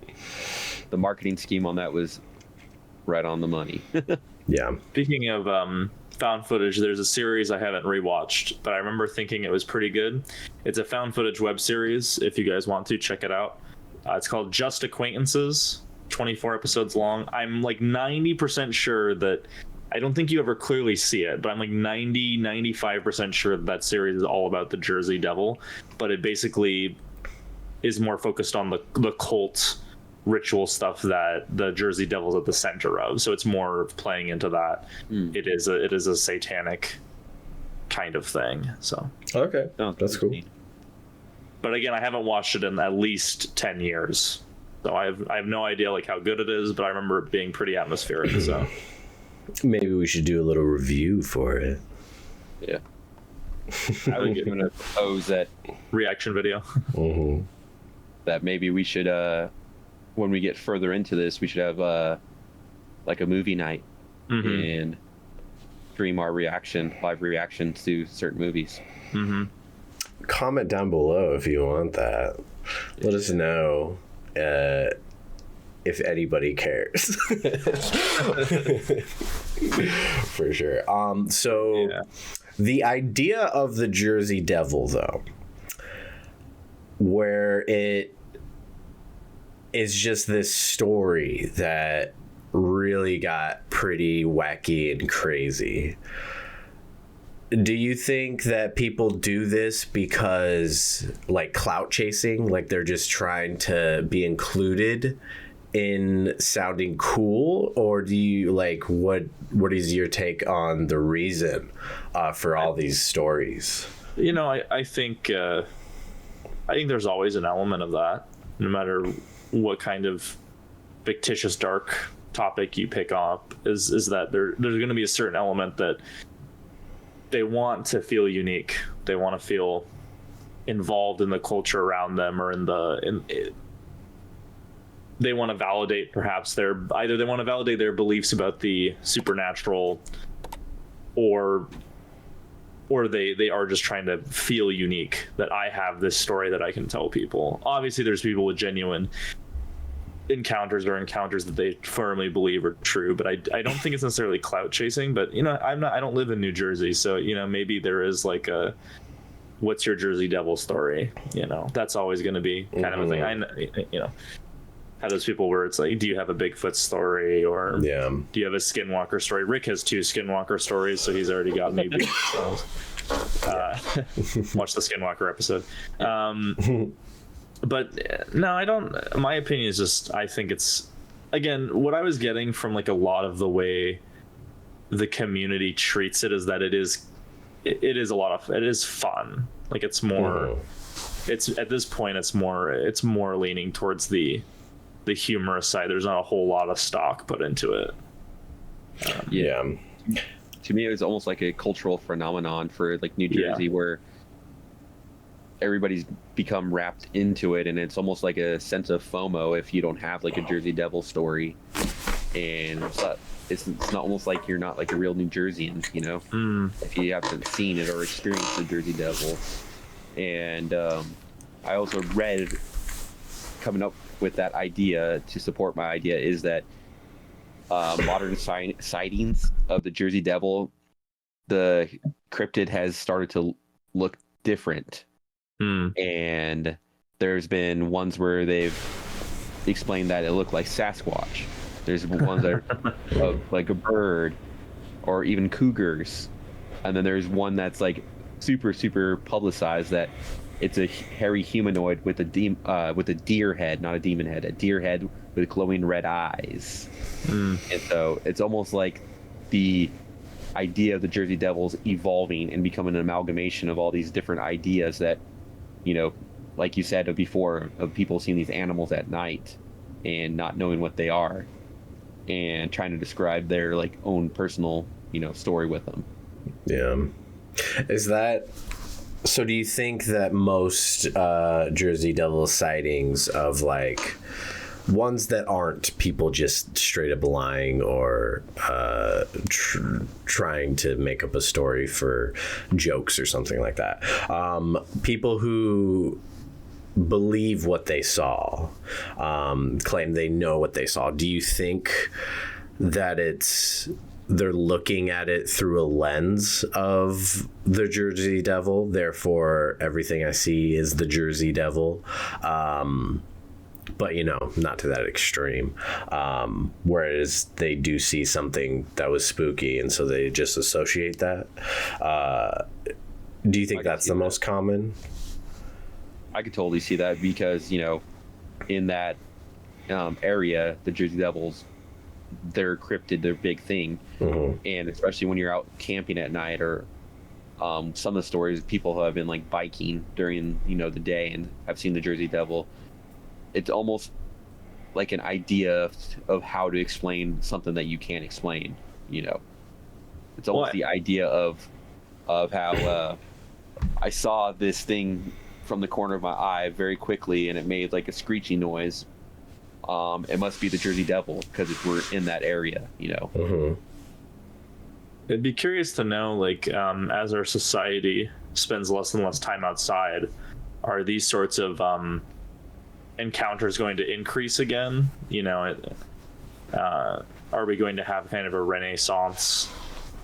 The marketing scheme on that was right on the money. Yeah. Speaking of found footage, there's a series I haven't rewatched, but I remember thinking it was pretty good. It's a found footage web series. If you guys want to check it out, it's called Just Acquaintances, 24 episodes long. I'm 90% sure that, I don't think you ever clearly see it, but I'm 95% sure that series is all about the Jersey Devil, but it basically is more focused on the cult ritual stuff that the Jersey Devil's at the center of. So it's more playing into that. It is a satanic kind of thing. So okay, that's cool. But again, I haven't watched it in at least 10 years, so I have no idea how good it is. But I remember it being pretty atmospheric. So maybe we should do a little review for it. Yeah, I was going to propose that reaction video. that maybe we should, when we get further into this, we should have like a movie night and stream our live reactions to certain movies. Comment down below if you want that. Let us know if anybody cares. For sure. The idea of the Jersey Devil, though, where it is just this story that really got pretty wacky and crazy. Do you think that people do this because, like, clout chasing, like they're just trying to be included in sounding cool, or do you like what is your take on the reason for all these stories? I think there's always an element of that, no matter what kind of fictitious dark topic you pick up, is that there's going to be a certain element that they want to feel unique. They want to feel involved in the culture around them, or they want to validate perhaps they want to validate their beliefs about the supernatural, or they are just trying to feel unique, that I have this story that I can tell people. Obviously there's people with genuine encounters that they firmly believe are true, but I don't think it's necessarily clout chasing. But I don't live in New Jersey, so maybe there is like a what's your Jersey Devil story, that's always going to be kind of a thing. I have those people where it's like, do you have a Bigfoot story, or do you have a Skinwalker story? Rick has 2 Skinwalker stories, so he's already got me beat. Watch the Skinwalker episode. But no, I don't. My opinion is just, I think it's, again, what I was getting from like a lot of the way the community treats it is that it is fun. Like it's more, it's at this point it's more leaning towards the humorous side. There's not a whole lot of stock put into it. To me, it was almost like a cultural phenomenon for like New Jersey, where everybody's become wrapped into it, and it's almost like a sense of FOMO if you don't have like a Jersey Devil story, and it's not almost like you're not like a real New Jerseyan, if you haven't seen it or experienced the Jersey Devil. And I also read, coming up with that idea to support my idea, is that modern sightings of the Jersey Devil, the cryptid has started to look different. And there's been ones where they've explained that it looked like Sasquatch. There's ones that are like a bird, or even cougars. And then there's one that's like super publicized, that it's a hairy humanoid with a deer head, not a demon head, a deer head with glowing red eyes. And so it's almost like the idea of the Jersey Devils evolving and becoming an amalgamation of all these different ideas that, like you said before, of people seeing these animals at night and not knowing what they are, and trying to describe their like own personal, story with them. So do you think that most Jersey Devil sightings of like ones that aren't people just straight up lying or trying to make up a story for jokes or something like that, people who believe what they saw, claim they know what they saw, do you think that they're looking at it through a lens of the Jersey Devil, therefore everything I see is the Jersey Devil? But not to that extreme, whereas they do see something that was spooky, and so they just associate that. Do you think that's the most common? I could totally see that, because in that area, the Jersey Devils, their cryptid, their big thing. And especially when you're out camping at night, or some of the stories, people who have been like biking during the day and have seen the Jersey Devil, it's almost like an idea of how to explain something that you can't explain. It's almost the idea of how I saw this thing from the corner of my eye very quickly, and it made like a screechy noise. It must be the Jersey Devil because we're in that area, you know. Mm-hmm. I'd be curious to know, like, as our society spends less and less time outside, are these sorts of encounters going to increase again? You know, are we going to have kind of a renaissance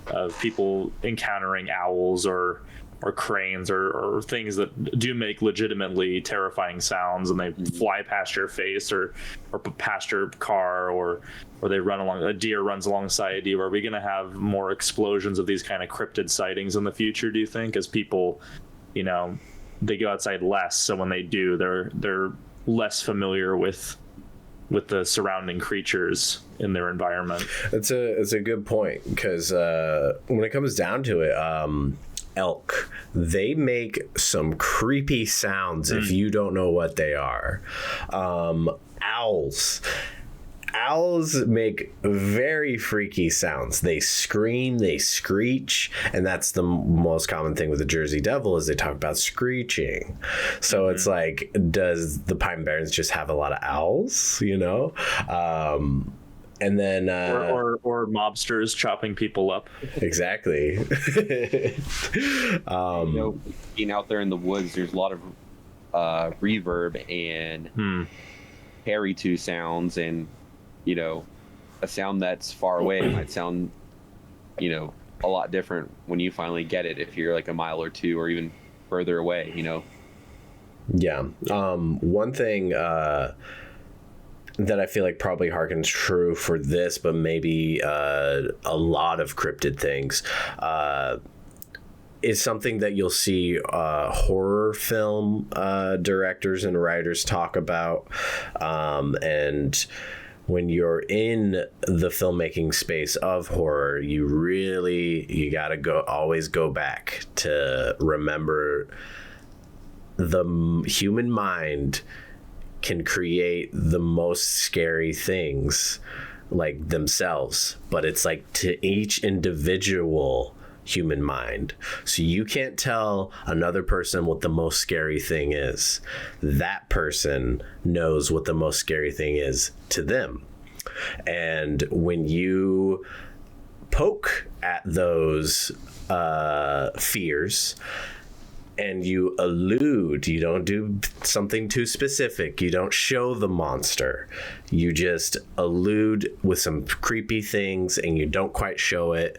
of people encountering owls or cranes or things that do make legitimately terrifying sounds, and they fly past your face or past your car, or they run along, a deer runs alongside you? Are we going to have more explosions of these kind of cryptid sightings in the future, do you think, as people, you know, they go outside less, so when they do, they're less familiar with the surrounding creatures in their environment? It's a good point, because when it comes down to it, elk, they make some creepy sounds if you don't know what they are. Owls make very freaky sounds. They scream, they screech, and that's the most common thing with the Jersey Devil, is they talk about screeching. So it's like, does the Pine Barrens just have a lot of owls, you know? And then or mobsters chopping people up. Exactly. You know, being out there in the woods, there's a lot of reverb and carry-to sounds, and you know, a sound that's far away might sound, you know, a lot different when you finally get it if you're like a mile or two or even further away, you know. Yeah. One thing that I feel like probably harkens true for this, but maybe a lot of cryptid things, is something that you'll see horror film directors and writers talk about. And when you're in the filmmaking space of horror, you gotta always go back to remember the human mind can create the most scary things like themselves, but it's like to each individual human mind. So you can't tell another person what the most scary thing is. That person knows what the most scary thing is to them. And when you poke at those fears, and you allude, you don't do something too specific, you don't show the monster, you just allude with some creepy things and you don't quite show it,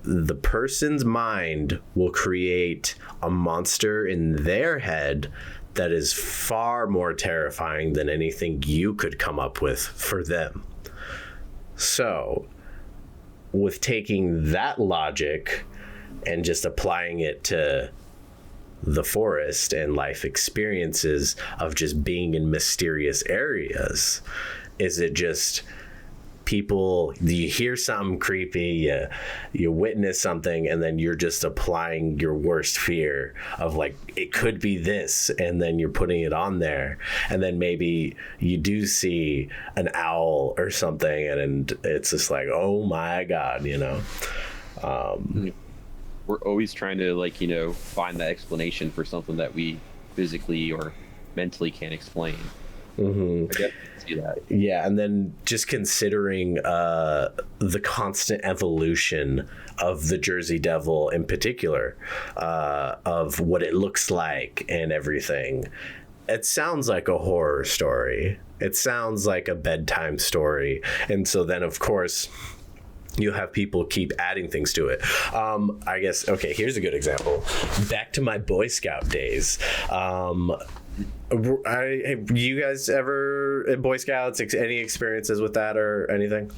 the person's mind will create a monster in their head that is far more terrifying than anything you could come up with for them. So, with taking that logic and just applying it to the forest and life experiences of just being in mysterious areas, is it just people, you hear something creepy, you witness something, and then you're just applying your worst fear of like, it could be this, and then you're putting it on there, and then maybe you do see an owl or something, and it's just like, oh my god, you know. We're always trying to, like, you know, find that explanation for something that we physically or mentally can't explain. I definitely see that. Yeah, and then just considering the constant evolution of the Jersey Devil in particular, of what it looks like and everything. It sounds like a horror story. It sounds like a bedtime story. And so then, of course, you have people keep adding things to it. I guess, okay, here's a good example. Back to my Boy Scout days. You guys ever in Boy Scouts, any experiences with that or anything?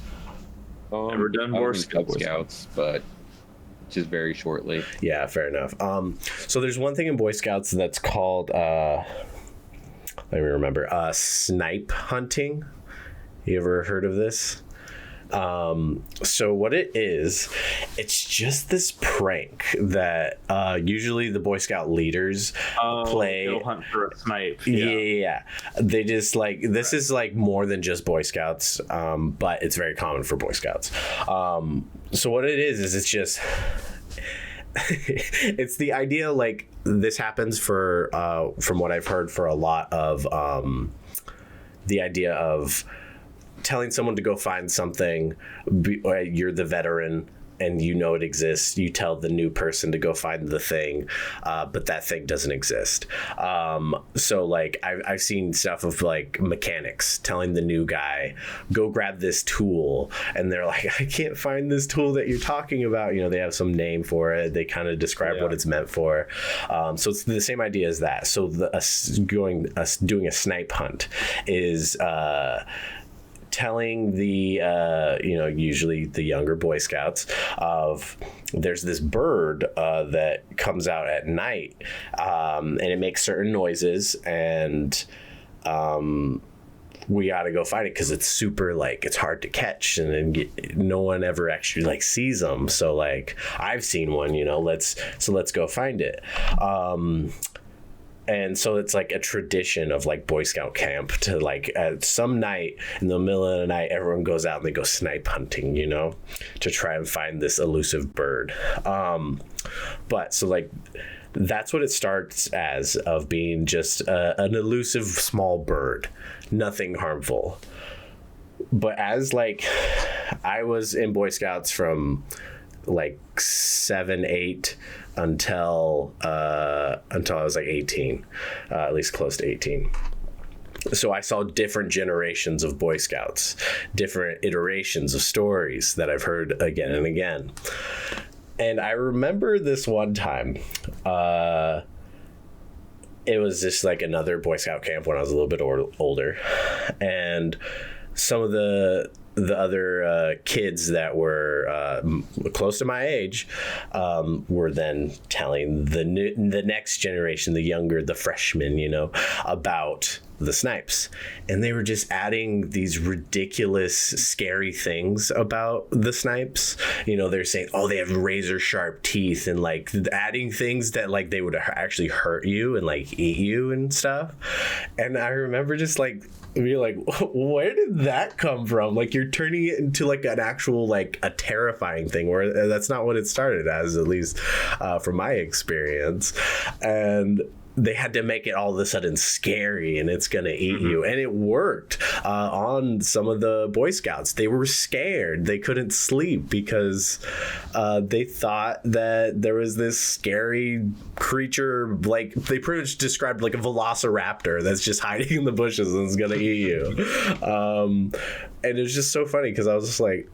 Never done Boy Scouts, Scouts, but just very shortly. Yeah, fair enough. So there's one thing in Boy Scouts that's called, let me remember, snipe hunting. You ever heard of this? So what it is, it's just this prank that usually the Boy Scout leaders play. Go hunt for a snipe. Yeah. They just like, this is like more than just Boy Scouts, but it's very common for Boy Scouts. So what it is it's just it's the idea, like, this happens for from what I've heard, for a lot of the idea of telling someone to go find something. You're the veteran and you know it exists. You tell the new person to go find the thing, but that thing doesn't exist. So like I've seen stuff of like mechanics telling the new guy, go grab this tool, and they're like, I can't find this tool that you're talking about. You know, they have some name for it. They kind of describe what it's meant for. So it's the same idea as that. So doing a snipe hunt is telling the usually the younger Boy Scouts of, there's this bird that comes out at night, and it makes certain noises, and we got to go find it because it's super, like, it's hard to catch, and then no one ever actually like sees them. So like I've seen one, let's go find it. And so it's like a tradition of like Boy Scout camp to, like, at some night in the middle of the night, everyone goes out and they go snipe hunting, to try and find this elusive bird. But so like that's what it starts as, of being just an elusive small bird, nothing harmful. But as like I was in Boy Scouts from like 7, 8 until I was like 18, at least close to 18. So I saw different generations of Boy Scouts, different iterations of stories that I've heard again and again. And I remember this one time, it was just like another Boy Scout camp when I was a little bit older, and some of the other kids that were close to my age were then telling the next generation, the freshmen, about the snipes. And they were just adding these ridiculous, scary things about the snipes. They're saying, oh, they have razor sharp teeth, and like adding things that like they would actually hurt you and like eat you and stuff. And I remember just like, be like, where did that come from? Like, you're turning it into like an actual, like, a terrifying thing, where that's not what it started as, at least from my experience. And they had to make it all of a sudden scary, and it's gonna eat you. And it worked on some of the Boy Scouts. They were scared. They couldn't sleep because they thought that there was this scary creature, like they pretty much described like a velociraptor that's just hiding in the bushes and is gonna eat you. And it was just so funny because I was just like,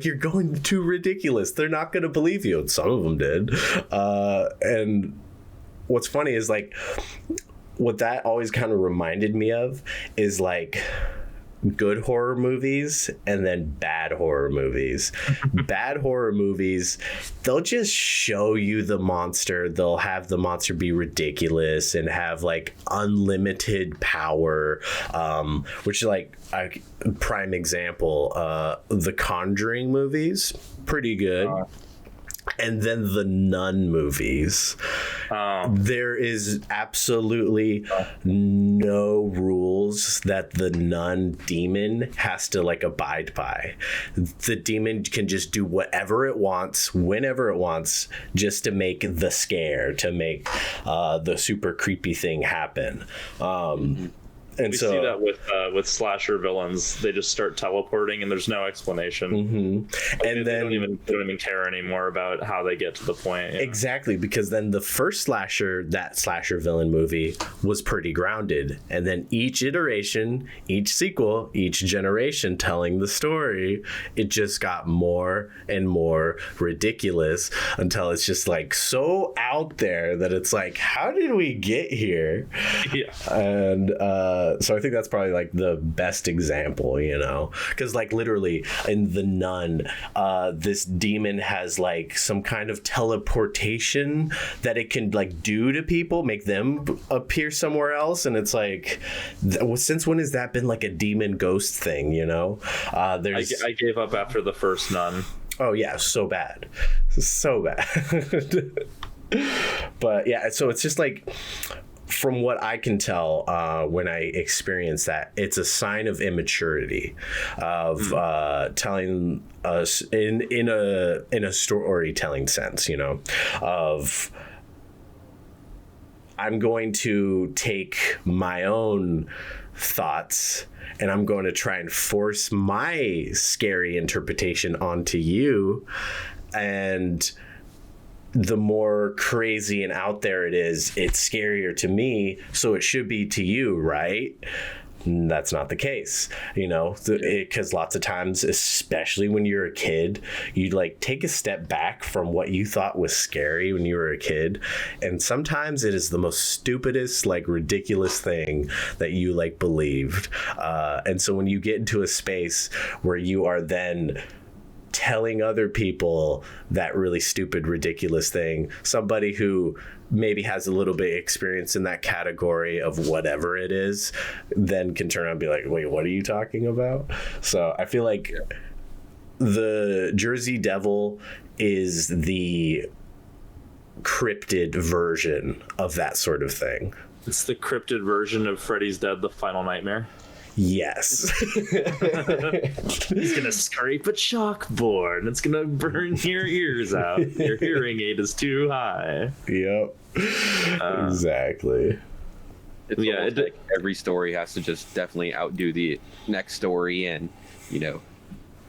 you're going too ridiculous. They're not gonna believe you. And some of them did. And what's funny is like what that always kind of reminded me of is like good horror movies and then bad horror movies. Bad horror movies, they'll just show you the monster. They'll have the monster be ridiculous and have like unlimited power, which like a prime example, the Conjuring movies, pretty good. And then the Nun movies. There is absolutely no rules that the nun demon has to like abide by. The demon can just do whatever it wants, whenever it wants, just to make the scare, to make the super creepy thing happen. And we so, see that with slasher villains. They just start teleporting and there's no explanation. And then they don't even care anymore about how they get to the point. Exactly, because then the first slasher villain movie was pretty grounded, and then each iteration, each sequel, each generation telling the story, it just got more and more ridiculous until it's just like so out there that it's like, how did we get here? Yeah. And so I think that's probably like the best example, because like literally in The Nun, this demon has like some kind of teleportation that it can like do to people, make them appear somewhere else, and it's like, since when has that been like a demon ghost thing? I gave up after the first Nun. Oh yeah, so bad. But yeah, so it's just like, from what I can tell, when I experience that, it's a sign of immaturity, of telling us in a storytelling sense, you know, of I'm going to take my own thoughts and I'm going to try and force my scary interpretation onto you, and the more crazy and out there it is, it's scarier to me, so it should be to you, right? And that's not the case, you know, because lots of times, especially when you're a kid, you like take a step back from what you thought was scary when you were a kid, and sometimes it is the most stupidest, like ridiculous thing that you like believed, and so when you get into a space where you are then telling other people that really stupid, ridiculous thing, somebody who maybe has a little bit of experience in that category of whatever it is, then can turn around and be like, wait, what are you talking about? So I feel like the Jersey Devil is the cryptid version of that sort of thing. It's the cryptid version of Freddy's Dead, the Final Nightmare. Yes. He's gonna scrape a chalkboard and it's gonna burn your ears out. Your hearing aid is too high. Yep. Exactly. It's almost like every story has to just definitely outdo the next story, and you know,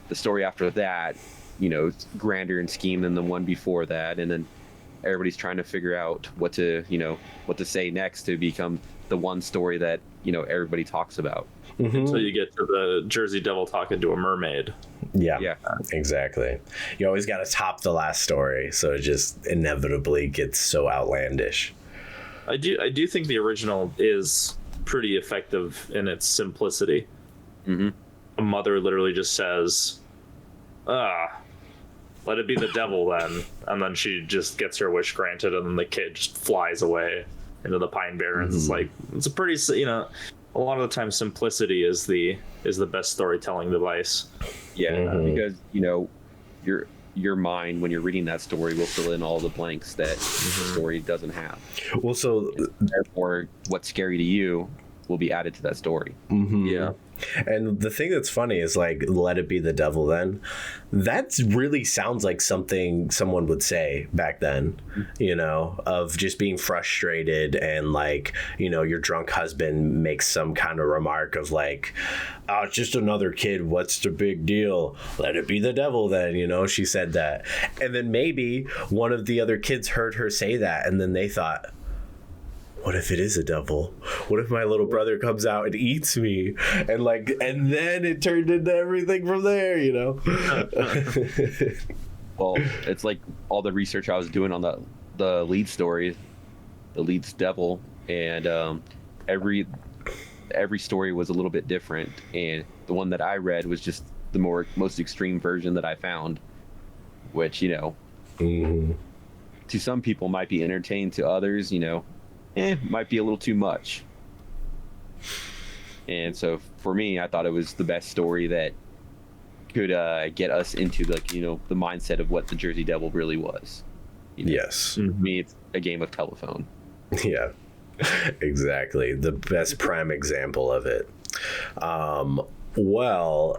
the story after that, you know, it's grander in scheme than the one before that, and then everybody's trying to figure out what to say next to become the one story that, you know, everybody talks about. Mm-hmm. Until you get to the Jersey Devil talking to a mermaid. Yeah, exactly. You always got to top the last story, so it just inevitably gets so outlandish. I do think the original is pretty effective in its simplicity. Mm-hmm. A mother literally just says, let it be the devil then. And then she just gets her wish granted, and then the kid just flies away into the Pine Barrens. Mm-hmm. It's like, it's a pretty, you know, a lot of the time simplicity is the best storytelling device. Yeah, because, you know, your mind, when you're reading that story, will fill in all the blanks that the story doesn't have. Well, so therefore, what's scary to you will be added to that story. Mm-hmm. Yeah. And the thing that's funny is, like, let it be the devil then. That really sounds like something someone would say back then, you know, of just being frustrated, and, like, you know, your drunk husband makes some kind of remark of like, oh, it's just another kid. What's the big deal? Let it be the devil then, you know, she said that. And then maybe one of the other kids heard her say that, and then they thought, what if it is a devil? What if my little brother comes out and eats me? And then it turned into everything from there, you know? Well, it's like all the research I was doing on the lead story, the lead's devil, and every story was a little bit different. And the one that I read was just the most extreme version that I found, which, you know, to some people might be entertaining, to others, you know, might be a little too much. And so for me, I thought it was the best story that could get us into, like, you know, the mindset of what the Jersey Devil really was. You know? Yes. To me, it's a game of telephone. Yeah, exactly. The best prime example of it. Well,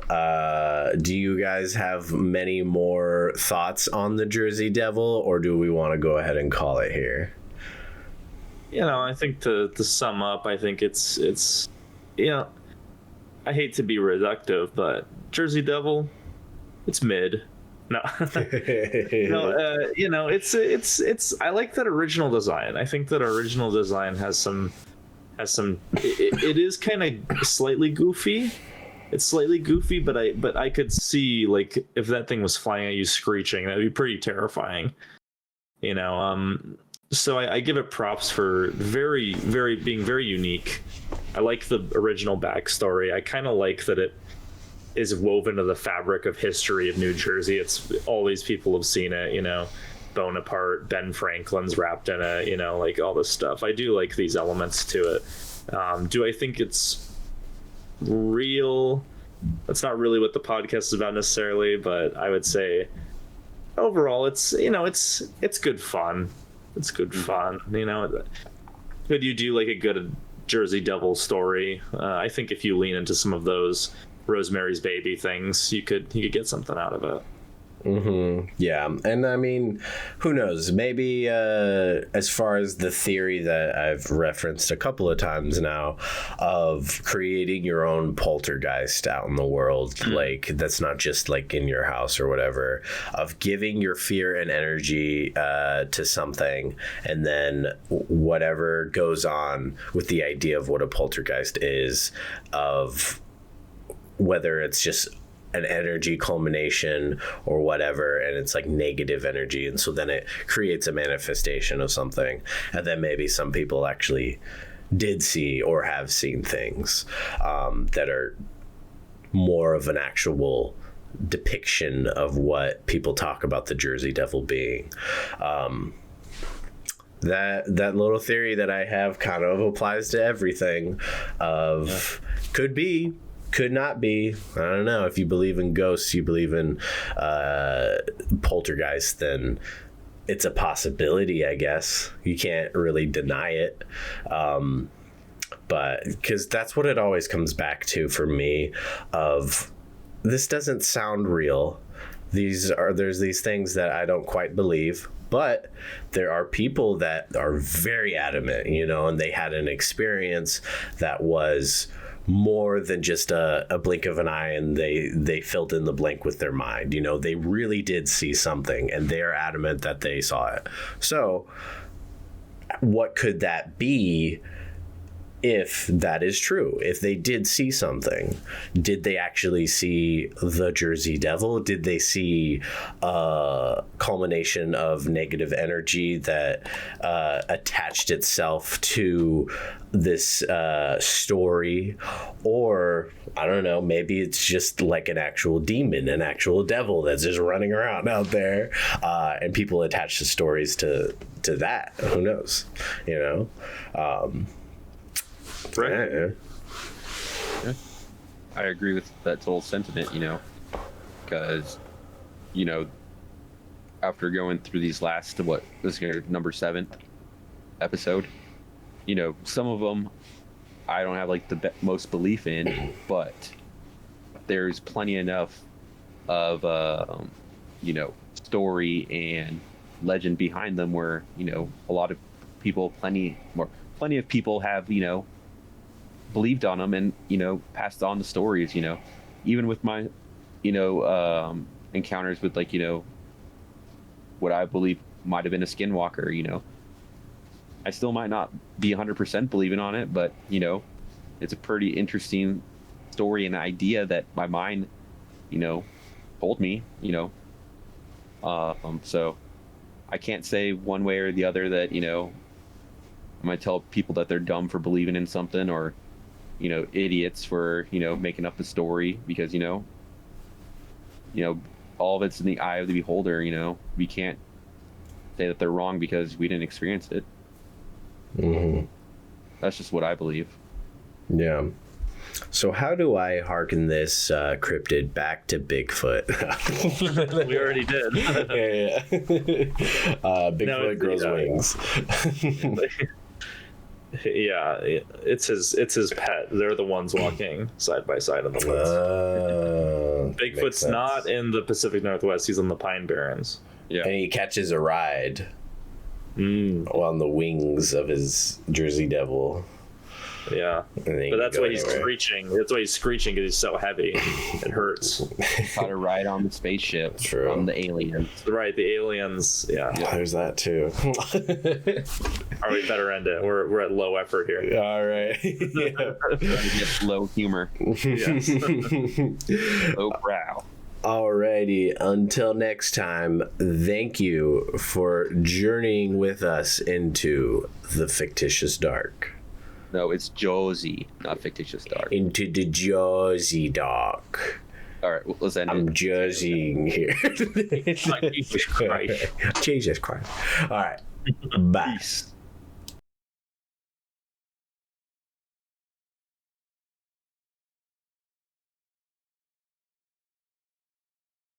do you guys have many more thoughts on the Jersey Devil, or do we want to go ahead and call it here? You know, I think to sum up, I think it's you know, I hate to be reductive, but Jersey Devil, it's mid. No, no, you know, it's I like that original design. I think that original design has some. It is kind of slightly goofy. It's slightly goofy, but I could see, like, if that thing was flying at you screeching, that'd be pretty terrifying. You know, so I give it props for being very unique. I like the original backstory. I kind of like that it is woven to the fabric of history of New Jersey. It's all these people have seen it, you know, Bonaparte, Ben Franklin's wrapped in it, you know, like all this stuff. I do like these elements to it. Do I think it's real? That's not really what the podcast is about necessarily, but I would say overall it's, you know, it's good fun. It's good fun, you know. Could you do like a good Jersey Devil story? I think if you lean into some of those Rosemary's Baby things, you could get something out of it. Yeah, and I mean, who knows? Maybe as far as the theory that I've referenced a couple of times now of creating your own poltergeist out in the world, like that's not just like in your house or whatever, of giving your fear and energy to something, and then whatever goes on with the idea of what a poltergeist is, of whether it's just an energy culmination or whatever, and it's like negative energy, and so then it creates a manifestation of something, and then maybe some people actually did see or have seen things that are more of an actual depiction of what people talk about the Jersey Devil being. That little theory that I have kind of applies to everything of could be, could not be. I don't know. If you believe in ghosts, you believe in poltergeist, then it's a possibility, I guess. You can't really deny it. But because that's what it always comes back to for me, of this doesn't sound real. There's these things that I don't quite believe, but there are people that are very adamant, and they had an experience that was more than just a blink of an eye, and they filled in the blank with their mind. They really did see something, and they're adamant that they saw it. So what could that be? If that is true, if they did see something, did they actually see the Jersey Devil? Did they see a culmination of negative energy that attached itself to this story? Or, I don't know, maybe it's just like an actual demon, an actual devil that's just running around out there, and people attach the stories to that. Who knows? Right. Yeah. I agree with that total sentiment, because, after going through these last, this is number 7 episode, some of them I don't have like the most belief in, but there's plenty enough of, story and legend behind them where, a lot of people, plenty of people have, believed on them and passed on the stories. Even with my encounters with like what I believe might have been a skinwalker, I still might not be 100% believing on it, but it's a pretty interesting story and idea that my mind told me. So I can't say one way or the other that I'm gonna tell people that they're dumb for believing in something, or idiots for making up a story, because all of it's in the eye of the beholder. We can't say that they're wrong because we didn't experience it. That's just what I believe. Yeah. So how do I hearken this cryptid back to Bigfoot? We already did. Yeah. Bigfoot grows wings. Yeah, it's his pet. They're the ones walking side by side in the woods. Bigfoot's not in the Pacific Northwest. He's in the Pine Barrens. Yeah, and he catches a ride on the wings of his Jersey Devil. Yeah, but that's why he's screeching. That's why he's screeching, because he's so heavy. It hurts. Caught a ride on the spaceship from the aliens. Right, the aliens. Yeah, there's that too. All right, we better end it. We're at low effort here. All right. Yeah. Just low humor. Yes. Low brow. Alrighty, until next time, thank you for journeying with us into the fictitious dark. No, it's Josie, not fictitious dark. Into the Jersey dark. All right, let's end I'm it. Jerseying here. Jesus Christ. Jesus Christ. All right. Bye. Peace.